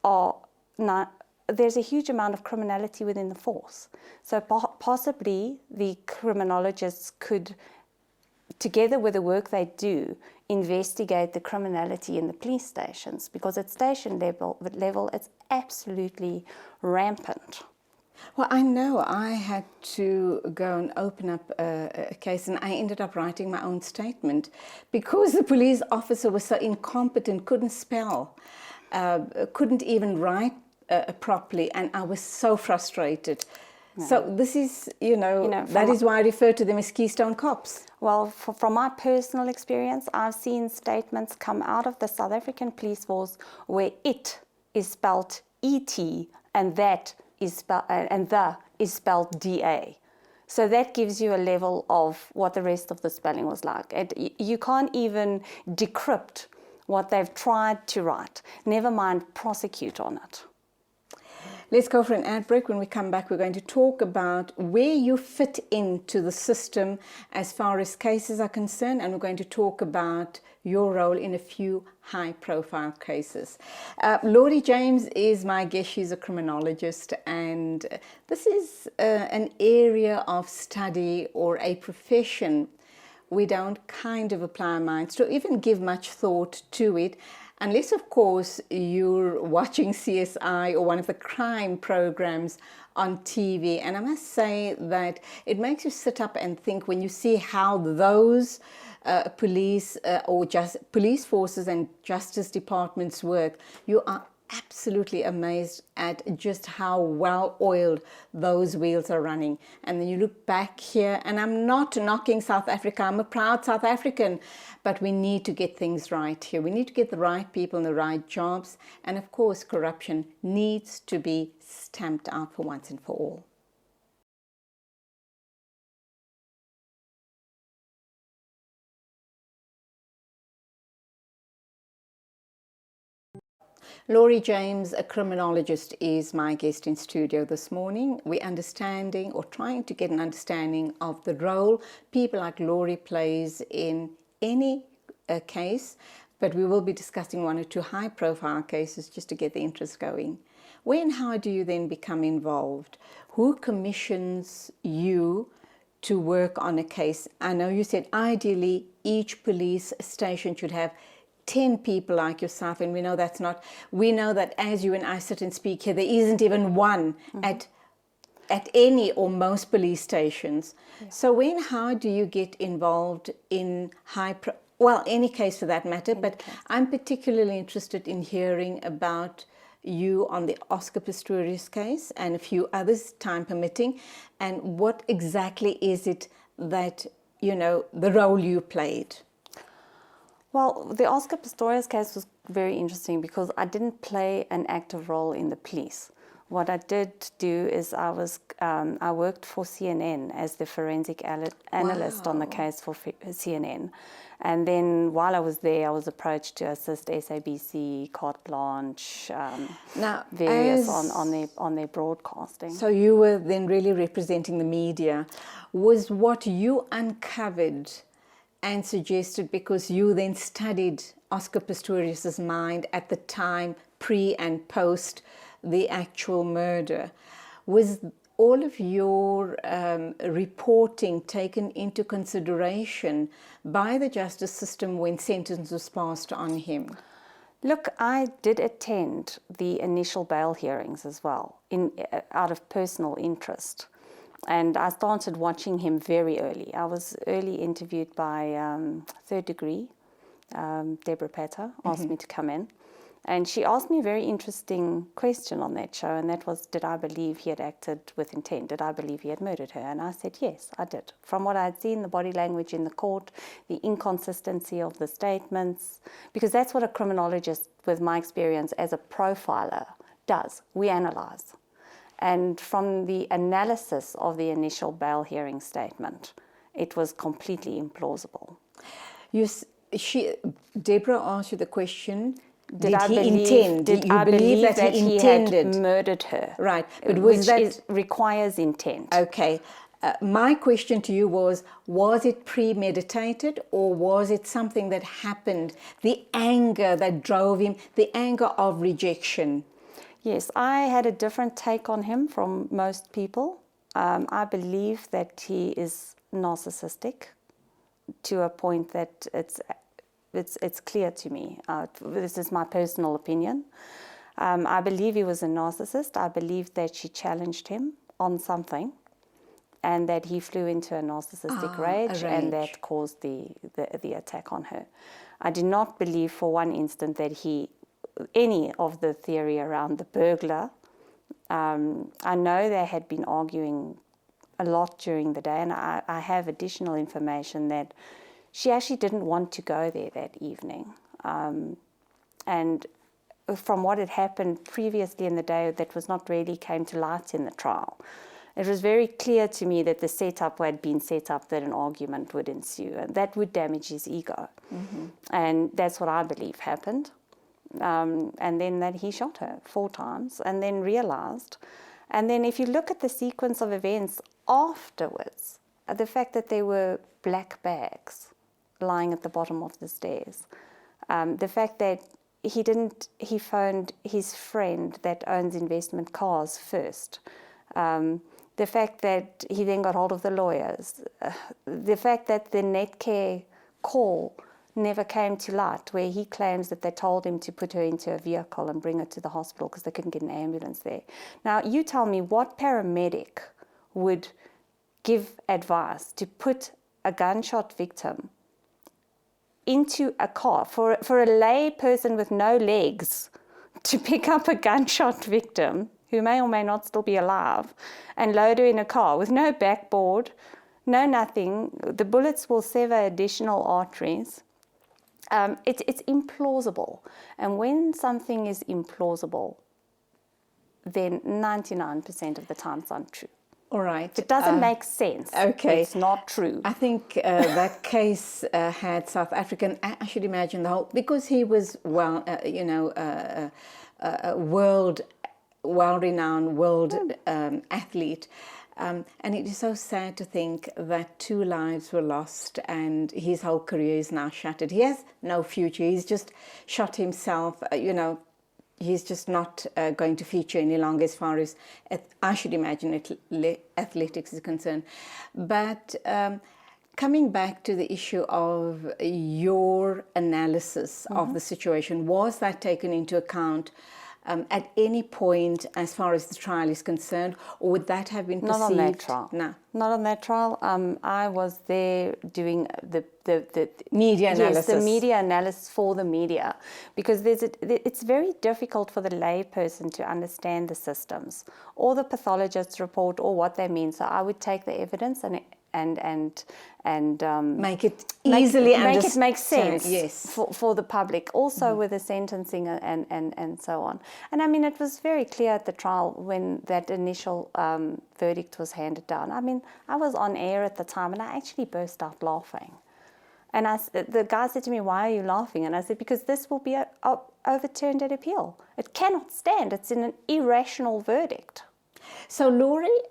S3: are not, there's a huge amount of criminality within the force. So possibly the criminologists could, together with the work they do, investigate the criminality in the police stations, because at station level it's absolutely rampant.
S1: Well, I know I had to go and open up a case, and I ended up writing my own statement because the police officer was so incompetent, couldn't spell, couldn't even write properly, and I was so frustrated. No. So this is, that is why I refer to them as Keystone Cops.
S3: Well, from my personal experience, I've seen statements come out of the South African police force where it is spelled E-T and that is spelled, and the is spelled D-A. So that gives you a level of what the rest of the spelling was like. You can't even decrypt what they've tried to write, never mind prosecute on it.
S1: Let's go for an ad break. When we come back, we're going to talk about where you fit into the system as far as cases are concerned, and we're going to talk about your role in a few high-profile cases. Laurie James is my guest. She's a criminologist, and this is an area of study or a profession we don't kind of apply our minds to, even give much thought to it, unless, of course, you're watching CSI or one of the crime programs on TV. And I must say that it makes you sit up and think when you see how those police or just police forces and justice departments work. You are absolutely amazed at just how well oiled those wheels are running. And then you look back here, and I'm not knocking South Africa, I'm a proud South African, but we need to get things right here. We need to get the right people in the right jobs, and of course corruption needs to be stamped out for once and for all. Laurie James, a criminologist, is my guest in studio this morning. We're understanding or trying to get an understanding of the role people like Laurie plays in any case, but we will be discussing one or two high-profile cases just to get the interest going. Where and how do you then become involved? Who commissions you to work on a case? I know you said ideally each police station should have 10 people like yourself, and we know that's not, we know that as you and I sit and speak here, there isn't even one at any or most police stations. Yeah. So when, how do you get involved in any case for that matter, but I'm particularly interested in hearing about you on the Oscar Pistorius case and a few others, time permitting, and what exactly is it that, the role you played?
S3: Well, the Oscar Pistorius case was very interesting because I didn't play an active role in the police. What I did do is I worked for CNN as the forensic analyst on the case for CNN. And then while I was there, I was approached to assist SABC, Carte Blanche, various on their broadcasting.
S1: So you were then really representing the media. Was what you uncovered and suggested, because you then studied Oscar Pistorius's mind at the time, pre and post the actual murder, was all of your reporting taken into consideration by the justice system when sentence was passed on him?
S3: Look, I did attend the initial bail hearings as well, out of personal interest. And I started watching him very early. I was early interviewed by Third Degree. Deborah Patter asked me to come in. And she asked me a very interesting question on that show, and that was, did I believe he had acted with intent? Did I believe he had murdered her? And I said, yes, I did. From what I had seen, the body language in the court, the inconsistency of the statements, because that's what a criminologist, with my experience as a profiler, does. We analyze. And from the analysis of the initial bail hearing statement, it was completely implausible.
S1: Deborah asked you the question,
S3: Did I believe that he
S1: intended?
S3: had murdered her?
S1: Right, but was
S3: requires intent.
S1: Okay. My question to you was it premeditated, or was it something that happened, the anger that drove him, the anger of rejection?
S3: Yes, I had a different take on him from most people. I believe that he is narcissistic to a point that it's clear to me. This is my personal opinion. I believe he was a narcissist. I believe that she challenged him on something, and that he flew into a narcissistic rage, and that caused the attack on her. I do not believe for one instant that any of the theory around the burglar. I know they had been arguing a lot during the day, and I have additional information that she actually didn't want to go there that evening. And from what had happened previously in the day, that was not really came to light in the trial. It was very clear to me that the setup had been set up that an argument would ensue, and that would damage his ego. Mm-hmm. And that's what I believe happened. And then that he shot her 4 times and then realized. And then if you look at the sequence of events afterwards, the fact that there were black bags lying at the bottom of the stairs, the fact that he phoned his friend that owns investment cars first, the fact that he then got hold of the lawyers, the fact that the Netcare call never came to light, where he claims that they told him to put her into a vehicle and bring her to the hospital because they couldn't get an ambulance there. Now, you tell me, what paramedic would give advice to put a gunshot victim into a car for a lay person with no legs to pick up a gunshot victim who may or may not still be alive and load her in a car with no backboard, no nothing? The bullets will sever additional arteries. It's implausible. And when something is implausible, then 99% of the time it's untrue.
S1: All right.
S3: It doesn't make sense.
S1: Okay.
S3: It's not true.
S1: I think that case had South African, I should imagine the whole, because he was, well-renowned world athlete. And it is so sad to think that 2 lives were lost and his whole career is now shattered. He has no future. He's just shot himself, he's just not going to feature any longer as far as, I should imagine, athletics is concerned. But coming back to the issue of your analysis of the situation, was that taken into account at any point as far as the trial is concerned, or would that have been perceived?
S3: Not on that trial.
S1: No.
S3: Not on that trial. I was there doing the
S1: media analysis.
S3: Yes, the media analysis for the media, because it's very difficult for the lay person to understand the systems or the pathologist's report or what they mean. So I would take the evidence and
S1: make it easily
S3: make it make sense,
S1: yes,
S3: for the public, also with the sentencing and so on. And I mean, it was very clear at the trial when that initial verdict was handed down. I mean, I was on air at the time and I actually burst out laughing. And the guy said to me, "Why are you laughing?" And I said, "Because this will be overturned at appeal. It cannot stand. It's an irrational verdict."
S1: So, Laurie,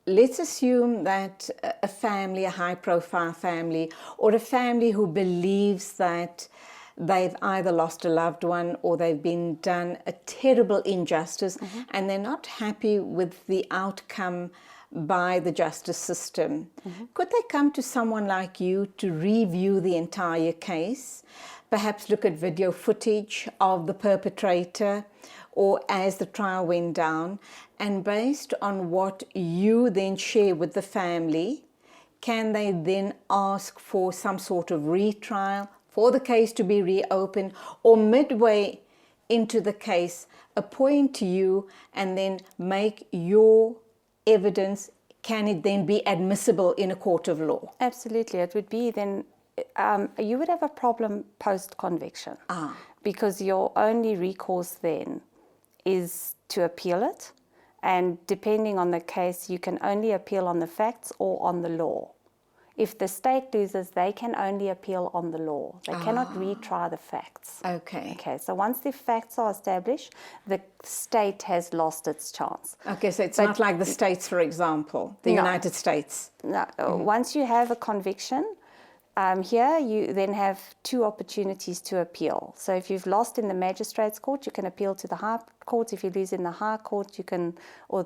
S1: let's assume that a family, a high-profile family, or a family who believes that they've either lost a loved one or they've been done a terrible injustice, and they're not happy with the outcome by the justice system. Could they come to someone like you to review the entire case, perhaps look at video footage of the perpetrator, or as the trial went down, and based on what you then share with the family, can they then ask for some sort of retrial, for the case to be reopened, or midway into the case appoint to you and then make your evidence, can it then be admissible in a court of law?
S3: Absolutely. It would be then, you would have a problem post-conviction because your only recourse then is to appeal it. And depending on the case, you can only appeal on the facts or on the law. If the state loses, they can only appeal on the law. They cannot retry the facts.
S1: Okay.
S3: Okay, so once the facts are established, the state has lost its chance.
S1: Okay, so it's not like the States, for example, the United States.
S3: No, once you have a conviction, here you then have two opportunities to appeal. So if you've lost in the magistrate's court, you can appeal to the high court. If you lose in the high court, you can, or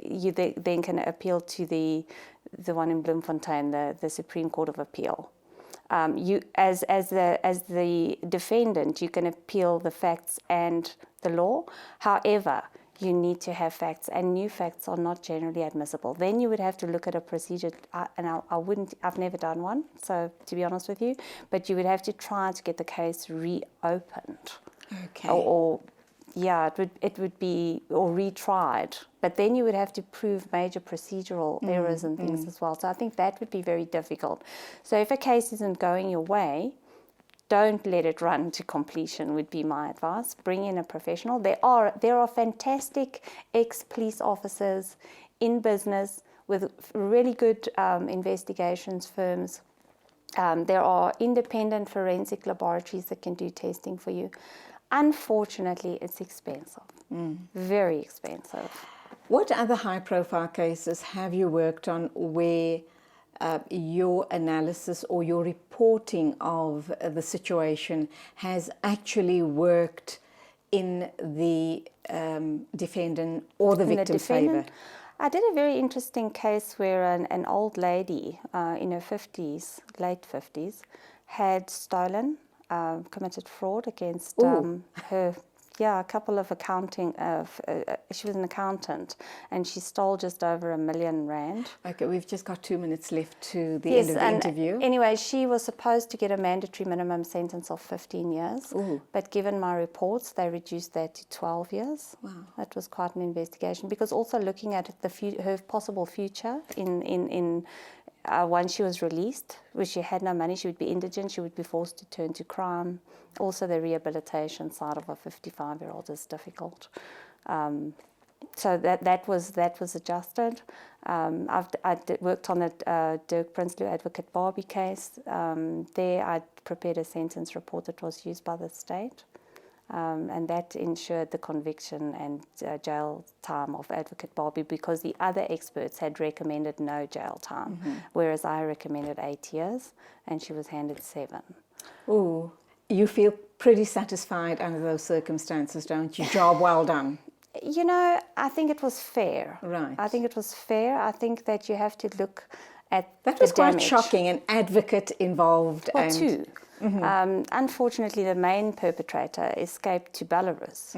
S3: you then can appeal to the one in Bloemfontein, the Supreme Court of Appeal. You, as the defendant, you can appeal the facts and the law. However, you need to have facts, and new facts are not generally admissible. Then you would have to look at a procedure, and I've never done one, so to be honest with you, but you would have to try to get the case reopened.
S1: Okay.
S3: It would be, or retried, but then you would have to prove major procedural errors and things as well. So I think that would be very difficult. So if a case isn't going your way, don't let it run to completion would be my advice. Bring in a professional. There are fantastic ex-police officers in business with really good investigations firms. There are independent forensic laboratories that can do testing for you. Unfortunately, it's expensive, very expensive.
S1: What other high-profile cases have you worked on where your analysis or your reporting of the situation has actually worked in the defendant or the victim's favour?
S3: I did a very interesting case where an old lady in her 50s, late 50s, had stolen, committed fraud against her. Yeah, a couple of accounting. She was an accountant, and she stole just over R1 million.
S1: Okay, we've just got 2 minutes left to the end of the interview.
S3: Anyway, she was supposed to get a mandatory minimum sentence of 15 years, but given my reports, they reduced that to 12 years.
S1: Wow.
S3: That was quite an investigation, because also looking at her possible future in once she was released, where she had no money, she would be indigent, she would be forced to turn to crime. Also, the rehabilitation side of a 55-year-old is difficult. So that was adjusted. I worked on the Dirk Prinsloo Advocate Barbie case. There, I prepared a sentence report that was used by the state. And that ensured the conviction and jail time of Advocate Barbie, because the other experts had recommended no jail time, whereas I recommended 8 years, and she was handed 7.
S1: Ooh, you feel pretty satisfied under those circumstances, don't you? Job well done.
S3: You know, I think it was fair.
S1: Right.
S3: I think it was fair. I think that you have to look at
S1: that was quite
S3: damage.
S1: shocking, an advocate involved.
S3: Well, two. Unfortunately, the main perpetrator escaped to Belarus,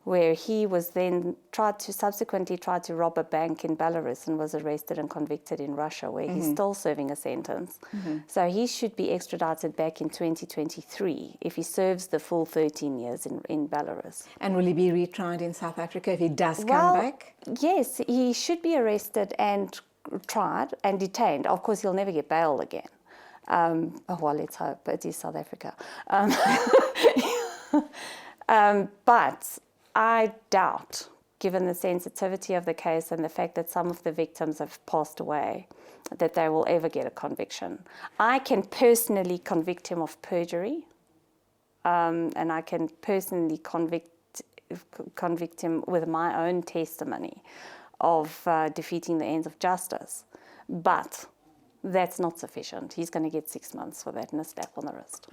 S3: where he was then subsequently tried to rob a bank in Belarus and was arrested and convicted in Russia, where he's still serving a sentence. So he should be extradited back in 2023 if he serves the full 13 years in Belarus.
S1: And will he be retried in South Africa if he does come back?
S3: Yes, he should be arrested and tried and detained. Of course, he'll never get bail again. Well, let's hope it is South Africa. But I doubt, given the sensitivity of the case and the fact that some of the victims have passed away, that they will ever get a conviction. I can personally convict him of perjury, and I can personally convict him with my own testimony of defeating the ends of justice. But that's not sufficient. He's going to get 6 months for that and a slap on the wrist.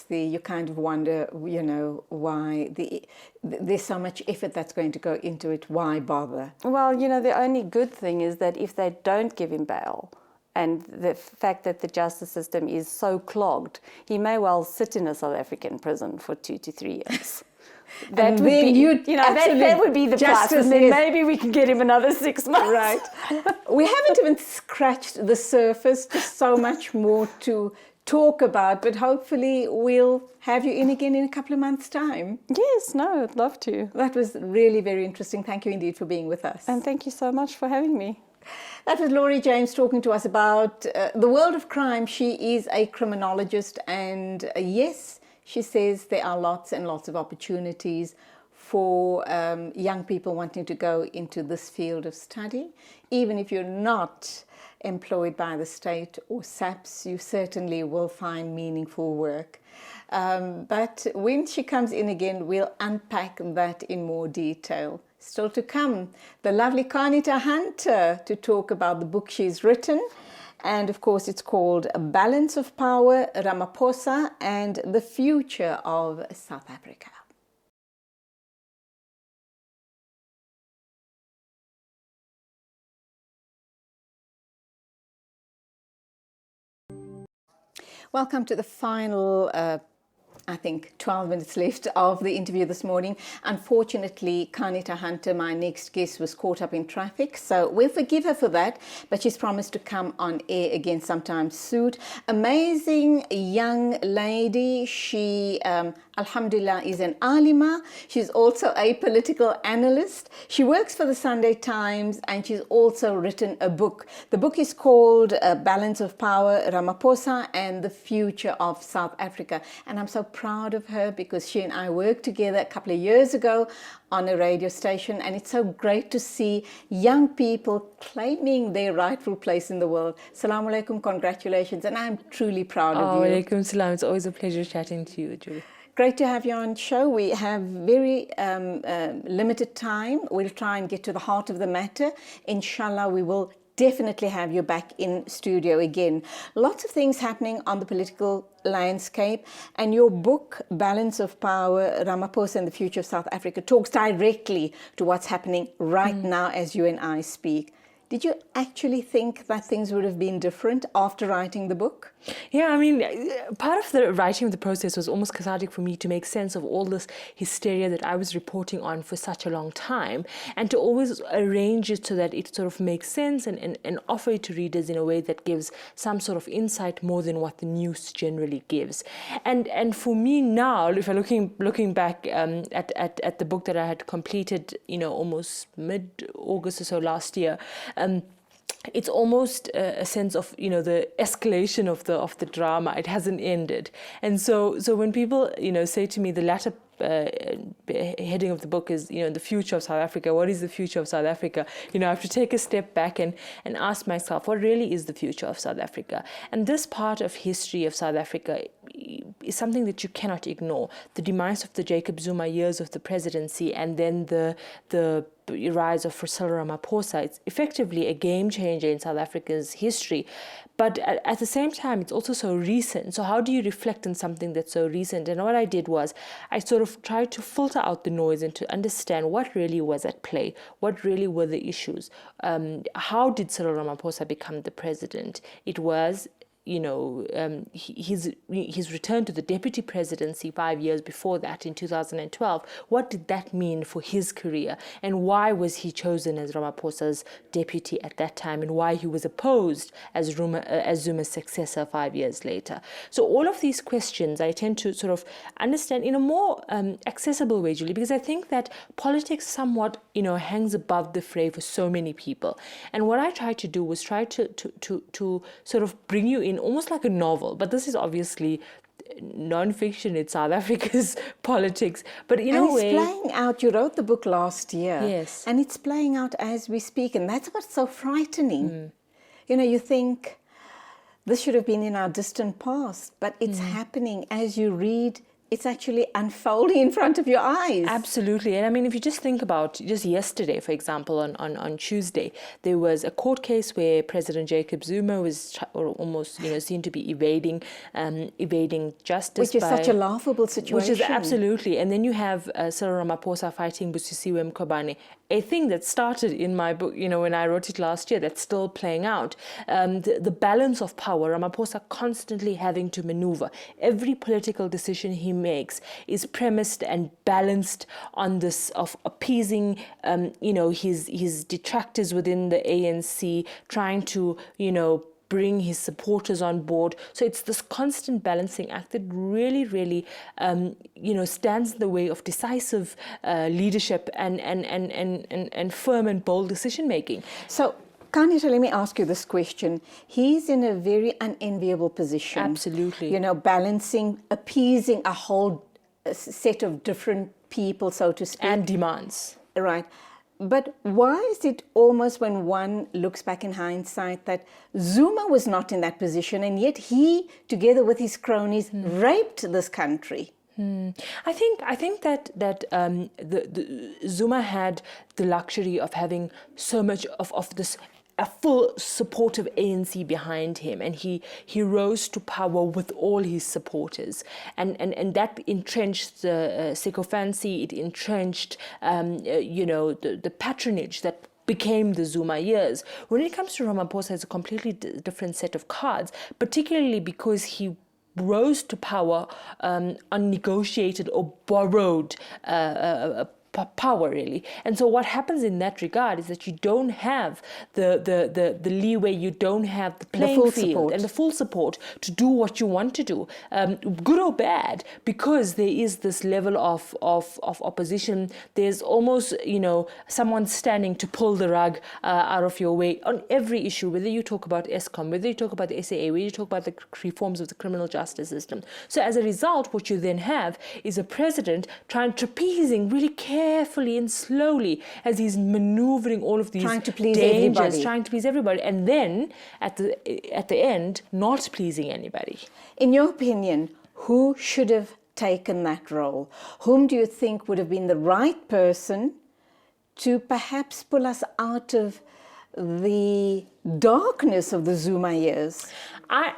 S1: You kind of wonder, why there's so much effort that's going to go into it. Why bother?
S3: Well, the only good thing is that if they don't give him bail, and the fact that the justice system is so clogged, he may well sit in a South African prison for 2 to 3 years. That would be, that would be the price, and then maybe we can get him another 6 months.
S1: Right. We haven't even scratched the surface. Just so much more to talk about, but hopefully we'll have you in again in a couple of months' time.
S3: Yes, no, I'd love to.
S1: That was really very interesting. Thank you indeed for being with us.
S3: And thank you so much for having me.
S1: That was Laurie James talking to us about the world of crime. She is a criminologist, and yes, she says there are lots and lots of opportunities for young people wanting to go into this field of study. Even if you're not employed by the state or SAPS, you certainly will find meaningful work. But when she comes in again, we'll unpack that in more detail. Still to come, the lovely Kanita Hunter to talk about the book she's written. And of course, it's called A Balance of Power, Ramaphosa and the Future of South Africa. Welcome to the final, I think, 12 minutes left of the interview this morning. Unfortunately, Kanita Hunter, my next guest, was caught up in traffic, so we'll forgive her for that, but she's promised to come on air again sometime soon. Amazing young lady. She, alhamdulillah, is an alima. She's also a political analyst. She works for the Sunday Times, and she's also written a book. The book is called Balance of Power, Ramaphosa and the Future of South Africa. And I'm so proud of her because she and I worked together a couple of years ago on a radio station, and it's so great to see young people claiming their rightful place in the world. Assalamu alaikum, congratulations, and I'm truly proud of you.
S4: Alaikum salam. It's always a pleasure chatting to you, Julie.
S1: Great to have you on the show. We have very limited time. We'll try and get to the heart of the matter. Inshallah, we will definitely have you back in studio again. Lots of things happening on the political landscape, and your book, Balance of Power, Ramaphosa and the Future of South Africa, talks directly to what's happening right now as you and I speak. Did you actually think that things would have been different after writing the book?
S4: Yeah, I mean, part of the writing of the process was almost cathartic for me to make sense of all this hysteria that I was reporting on for such a long time, and to always arrange it so that it sort of makes sense and offer it to readers in a way that gives some sort of insight more than what the news generally gives. And for me now, if I'm looking back at the book that I had completed, almost mid-August or so last year, it's almost a sense of the escalation of the drama. It hasn't ended, and so when people say to me the latter heading of the book is the future of South Africa. What is the future of South Africa? I have to take a step back and ask myself, what really is the future of South Africa? And this part of history of South Africa is something that you cannot ignore. The demise of the Jacob Zuma years of the presidency, and then the rise of Cyril Ramaphosa. It's effectively a game changer in South Africa's history. But at the same time, it's also so recent. So how do you reflect on something that's so recent? And what I did was I sort of tried to filter out the noise and to understand what really was at play, what really were the issues. How did Cyril Ramaphosa become the president? It was his return to the deputy presidency 5 years before that in 2012. What did that mean for his career? And why was he chosen as Ramaphosa's deputy at that time? And why he was opposed as Zuma's successor 5 years later? So all of these questions I tend to sort of understand in a more accessible way, Julie, because I think that politics somewhat, hangs above the fray for so many people. And what I tried to do was try to sort of bring you in almost like a novel, but this is obviously non-fiction. It's South Africa's politics, but in a way,
S1: it's playing out. You wrote the book last year,
S4: yes,
S1: and it's playing out as we speak, and that's what's so frightening. You think this should have been in our distant past, but it's happening as you read. It's actually unfolding in front of your eyes.
S4: Absolutely. And I mean, if you just think about just yesterday, for example, on Tuesday, there was a court case where President Jacob Zuma was almost, seen to be evading justice.
S1: Which is such a laughable situation.
S4: Which is absolutely. And then you have Cyril Ramaphosa fighting Busisiwe Mkhwebane, a thing that started in my book, when I wrote it last year, that's still playing out. The balance of power, Ramaphosa constantly having to maneuver. Every political decision he makes is premised and balanced on this of appeasing, his detractors within the ANC, trying to, bring his supporters on board. So it's this constant balancing act that really, really, stands in the way of decisive leadership and firm and bold decision making.
S1: So, Kanita, let me ask you this question. He's in a very unenviable position.
S4: Absolutely.
S1: You know, balancing, appeasing a whole set of different people, so to speak.
S4: And demands.
S1: Right. But why is it almost, when one looks back in hindsight, that Zuma was not in that position, and yet he, together with his cronies, raped this country?
S4: I think that the Zuma had the luxury of having so much of this, a full supportive ANC behind him, and he rose to power with all his supporters, and that entrenched the sycophancy, it entrenched the patronage that became the Zuma years. When it comes to Ramaphosa, it's a completely different set of cards, particularly because he rose to power unnegotiated or borrowed power, really. And so what happens in that regard is that you don't have the leeway, you don't have the playing field
S1: support.
S4: and the full support to do what you want to do, good or bad, because there is this level of opposition. There's almost, someone standing to pull the rug out of your way on every issue, whether you talk about ESCOM, whether you talk about the SAA, whether you talk about the reforms of the criminal justice system. So as a result, what you then have is a president trapezing really carefully and slowly as he's maneuvering all of these
S1: trying to please
S4: dangers,
S1: everybody.
S4: trying to please everybody, and then at the end, not pleasing anybody.
S1: In your opinion, who should have taken that role? Whom do you think would have been the right person to perhaps pull us out of the darkness of the Zuma years?
S4: I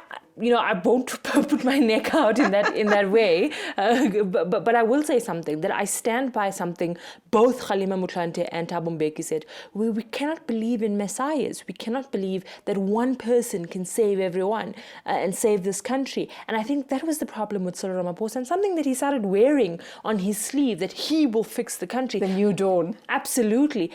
S4: won't put my neck out in that way, but I will say something, that I stand by something both Kgalema Motlanthe and Thabo Mbeki said. We cannot believe in messiahs. We cannot believe that one person can save everyone and save this country. And I think that was the problem with Cyril Ramaphosa, and something that he started wearing on his sleeve, that he will fix the country.
S1: The new dawn.
S4: Absolutely.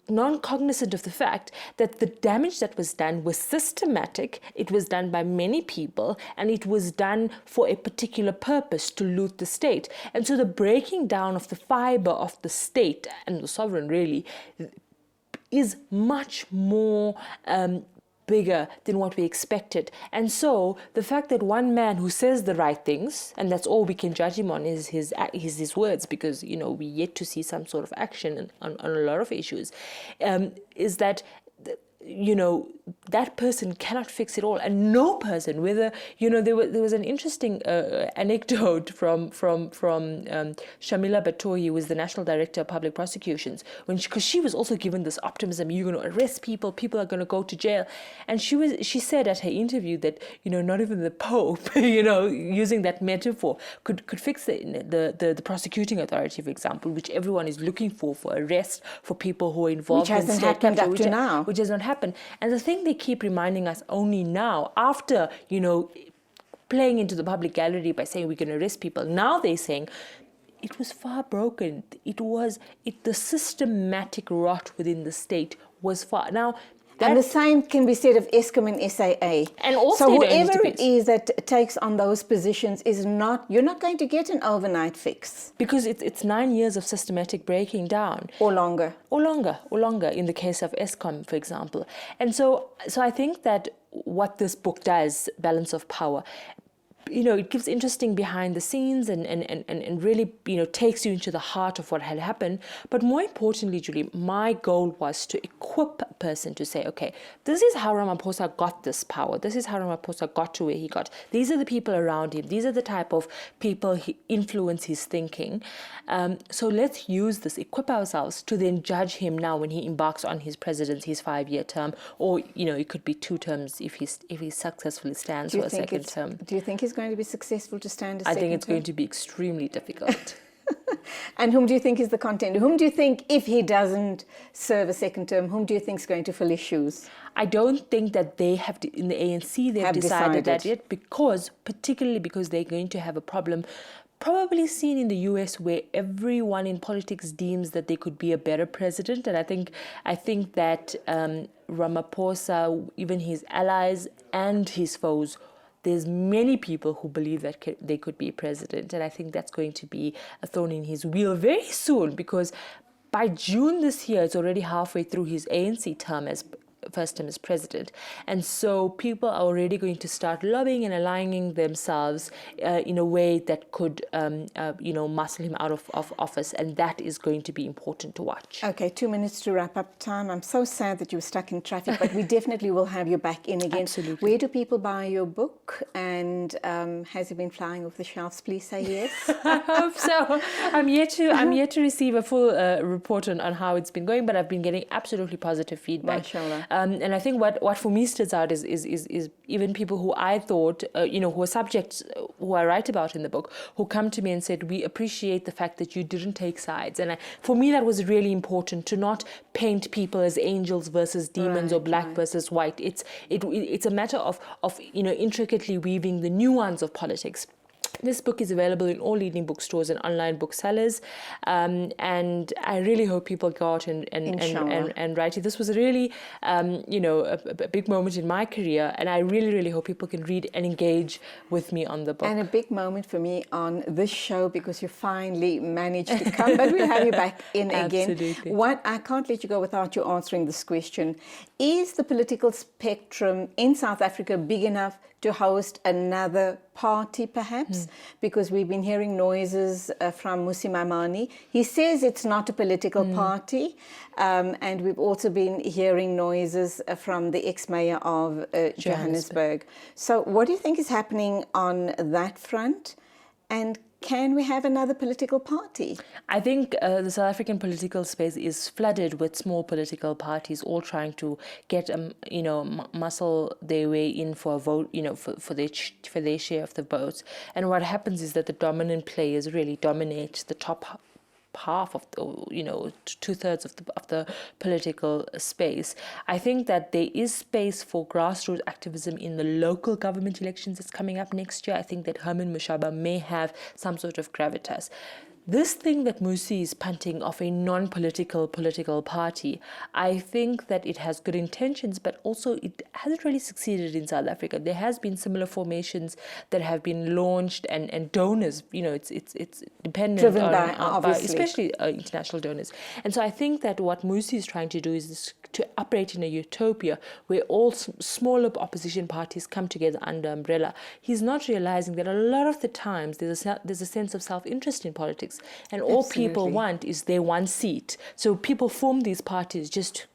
S4: Non-cognizant of the fact that the damage that was done was systematic, it was done by many people, and it was done for a particular purpose, to loot the state. And so the breaking down of the fiber of the state and the sovereign really is much more bigger than what we expected. And so the fact that one man who says the right things, and that's all we can judge him on, is his words, because we yet to see some sort of action on a lot of issues, is that that person cannot fix it all, and no person, whether there was an interesting anecdote from Shamila Batohi, who was the National Director of Public Prosecutions, because she was also given this optimism, you're going to arrest people are going to go to jail, and she said at her interview that not even the Pope, using that metaphor, could fix the prosecuting authority, for example, which everyone is looking for arrest for people who are involved
S1: which
S4: in
S1: hasn't
S4: state
S1: happened
S4: capture,
S1: up to now.
S4: Which has not happened. And the thing they keep reminding us only now, after, playing into the public gallery by saying we're going to arrest people, now they're saying it was far broken. The systematic rot within the state was far. Now,
S1: and the same can be said of ESCOM and SAA.
S4: And also,
S1: so whoever it is that takes on those positions you're not going to get an overnight fix.
S4: Because it's 9 years of systematic breaking down.
S1: Or longer.
S4: Or longer in the case of ESCOM, for example. And so I think that what this book does, Balance of Power, it gives interesting behind the scenes and really, takes you into the heart of what had happened. But more importantly, Julie, my goal was to equip a person to say, okay, this is how Ramaphosa got this power. This is how Ramaphosa got to where he got. These are the people around him. These are the type of people he influence his thinking. So let's use this, equip ourselves to then judge him now when he embarks on his presidency, his 5-year term, or, it could be 2 terms if he successfully stands for a second term.
S1: Do you think he's going to be successful to stand a second
S4: I think it's
S1: term?
S4: going to be extremely difficult.
S1: And whom do you think is the contender? Whom do you think, if he doesn't serve a second term, whom do you think is going to fill his shoes?
S4: I don't think that they have, in the ANC, they've decided that yet, particularly because they're going to have a problem probably seen in the US, where everyone in politics deems that they could be a better president. And I think that Ramaphosa, even his allies and his foes, there's many people who believe that they could be president. And I think that's going to be a thorn in his wheel very soon, because by June this year, it's already halfway through his ANC term as first term as president. And so people are already going to start lobbying and aligning themselves in a way that could, muscle him out of office. And that is going to be important to watch.
S1: Okay, 2 minutes to wrap up time. I'm so sad that you were stuck in traffic, but we definitely will have you back in again.
S4: Absolutely.
S1: Where do people buy your book? And has it been flying off the shelves? Please say yes.
S4: I hope so. I'm yet to receive a full report on how it's been going, but I've been getting absolutely positive feedback.
S1: Mashallah.
S4: And I think what for me stands out is even people who I thought, who are subjects who I write about in the book, who come to me and said, we appreciate the fact that you didn't take sides. And for me, that was really important, to not paint people as angels versus demons, or black versus white. It's a matter of intricately weaving the nuance of politics. This book is available in all leading bookstores and online booksellers, and I really hope people go out and write it. This was really, a big moment in my career, and I really, really hope people can read and engage with me on the book.
S1: And a big moment for me on this show, because you finally managed to come, but we'll have you back in again.
S4: Absolutely.
S1: I can't let you go without you answering this question. Is the political spectrum in South Africa big enough to host another party, perhaps? Because we've been hearing noises from Musi Maimane. He says it's not a political party. And we've also been hearing noises from the ex-mayor of Johannesburg. So what do you think is happening on that front? And can we have another political party?
S4: I think the South African political space is flooded with small political parties, all trying to get, muscle their way in for a vote, for their share of the votes. And what happens is that the dominant players really dominate the top half of the, 2/3 of the political space. I think that there is space for grassroots activism in the local government elections that's coming up next year. I think that Herman Mashaba may have some sort of gravitas. This thing that Musi is punting of a non-political political party, I think that it has good intentions, but also it hasn't really succeeded in South Africa. There has been similar formations that have been launched, and donors, it's dependent
S1: Driven
S4: on,
S1: by, obviously,
S4: especially international donors. And so I think that what Musi is trying to do is to operate in a utopia where all smaller opposition parties come together under umbrella. He's not realizing that a lot of the times there's a sense of self-interest in politics. And all people want is their one seat. So people form these parties just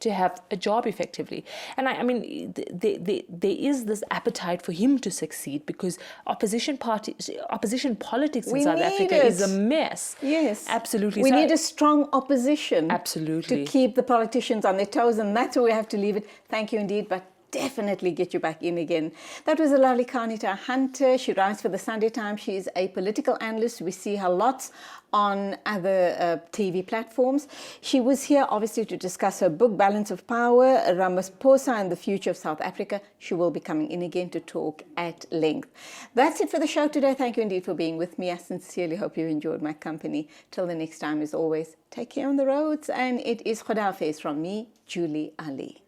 S4: to have a job effectively. And I mean, there is this appetite for him to succeed, because opposition politics in South Africa is a mess.
S1: Yes.
S4: Absolutely.
S1: We need a strong opposition.
S4: Absolutely.
S1: To keep the politicians on their toes, and that's where we have to leave it. Thank you indeed, but definitely get you back in again. That was a lovely Carnita Hunter. She writes for the Sunday Times. She is a political analyst. We see her lots on other TV platforms. She was here obviously to discuss her book, Balance of Power, Ramaphosa and the Future of South Africa. She will be coming in again to talk at length. That's it for the show today. Thank you indeed for being with me. I sincerely hope you enjoyed my company. Till the next time, as always, take care on the roads. And it is Khuda Hafiz from me, Julie Alli.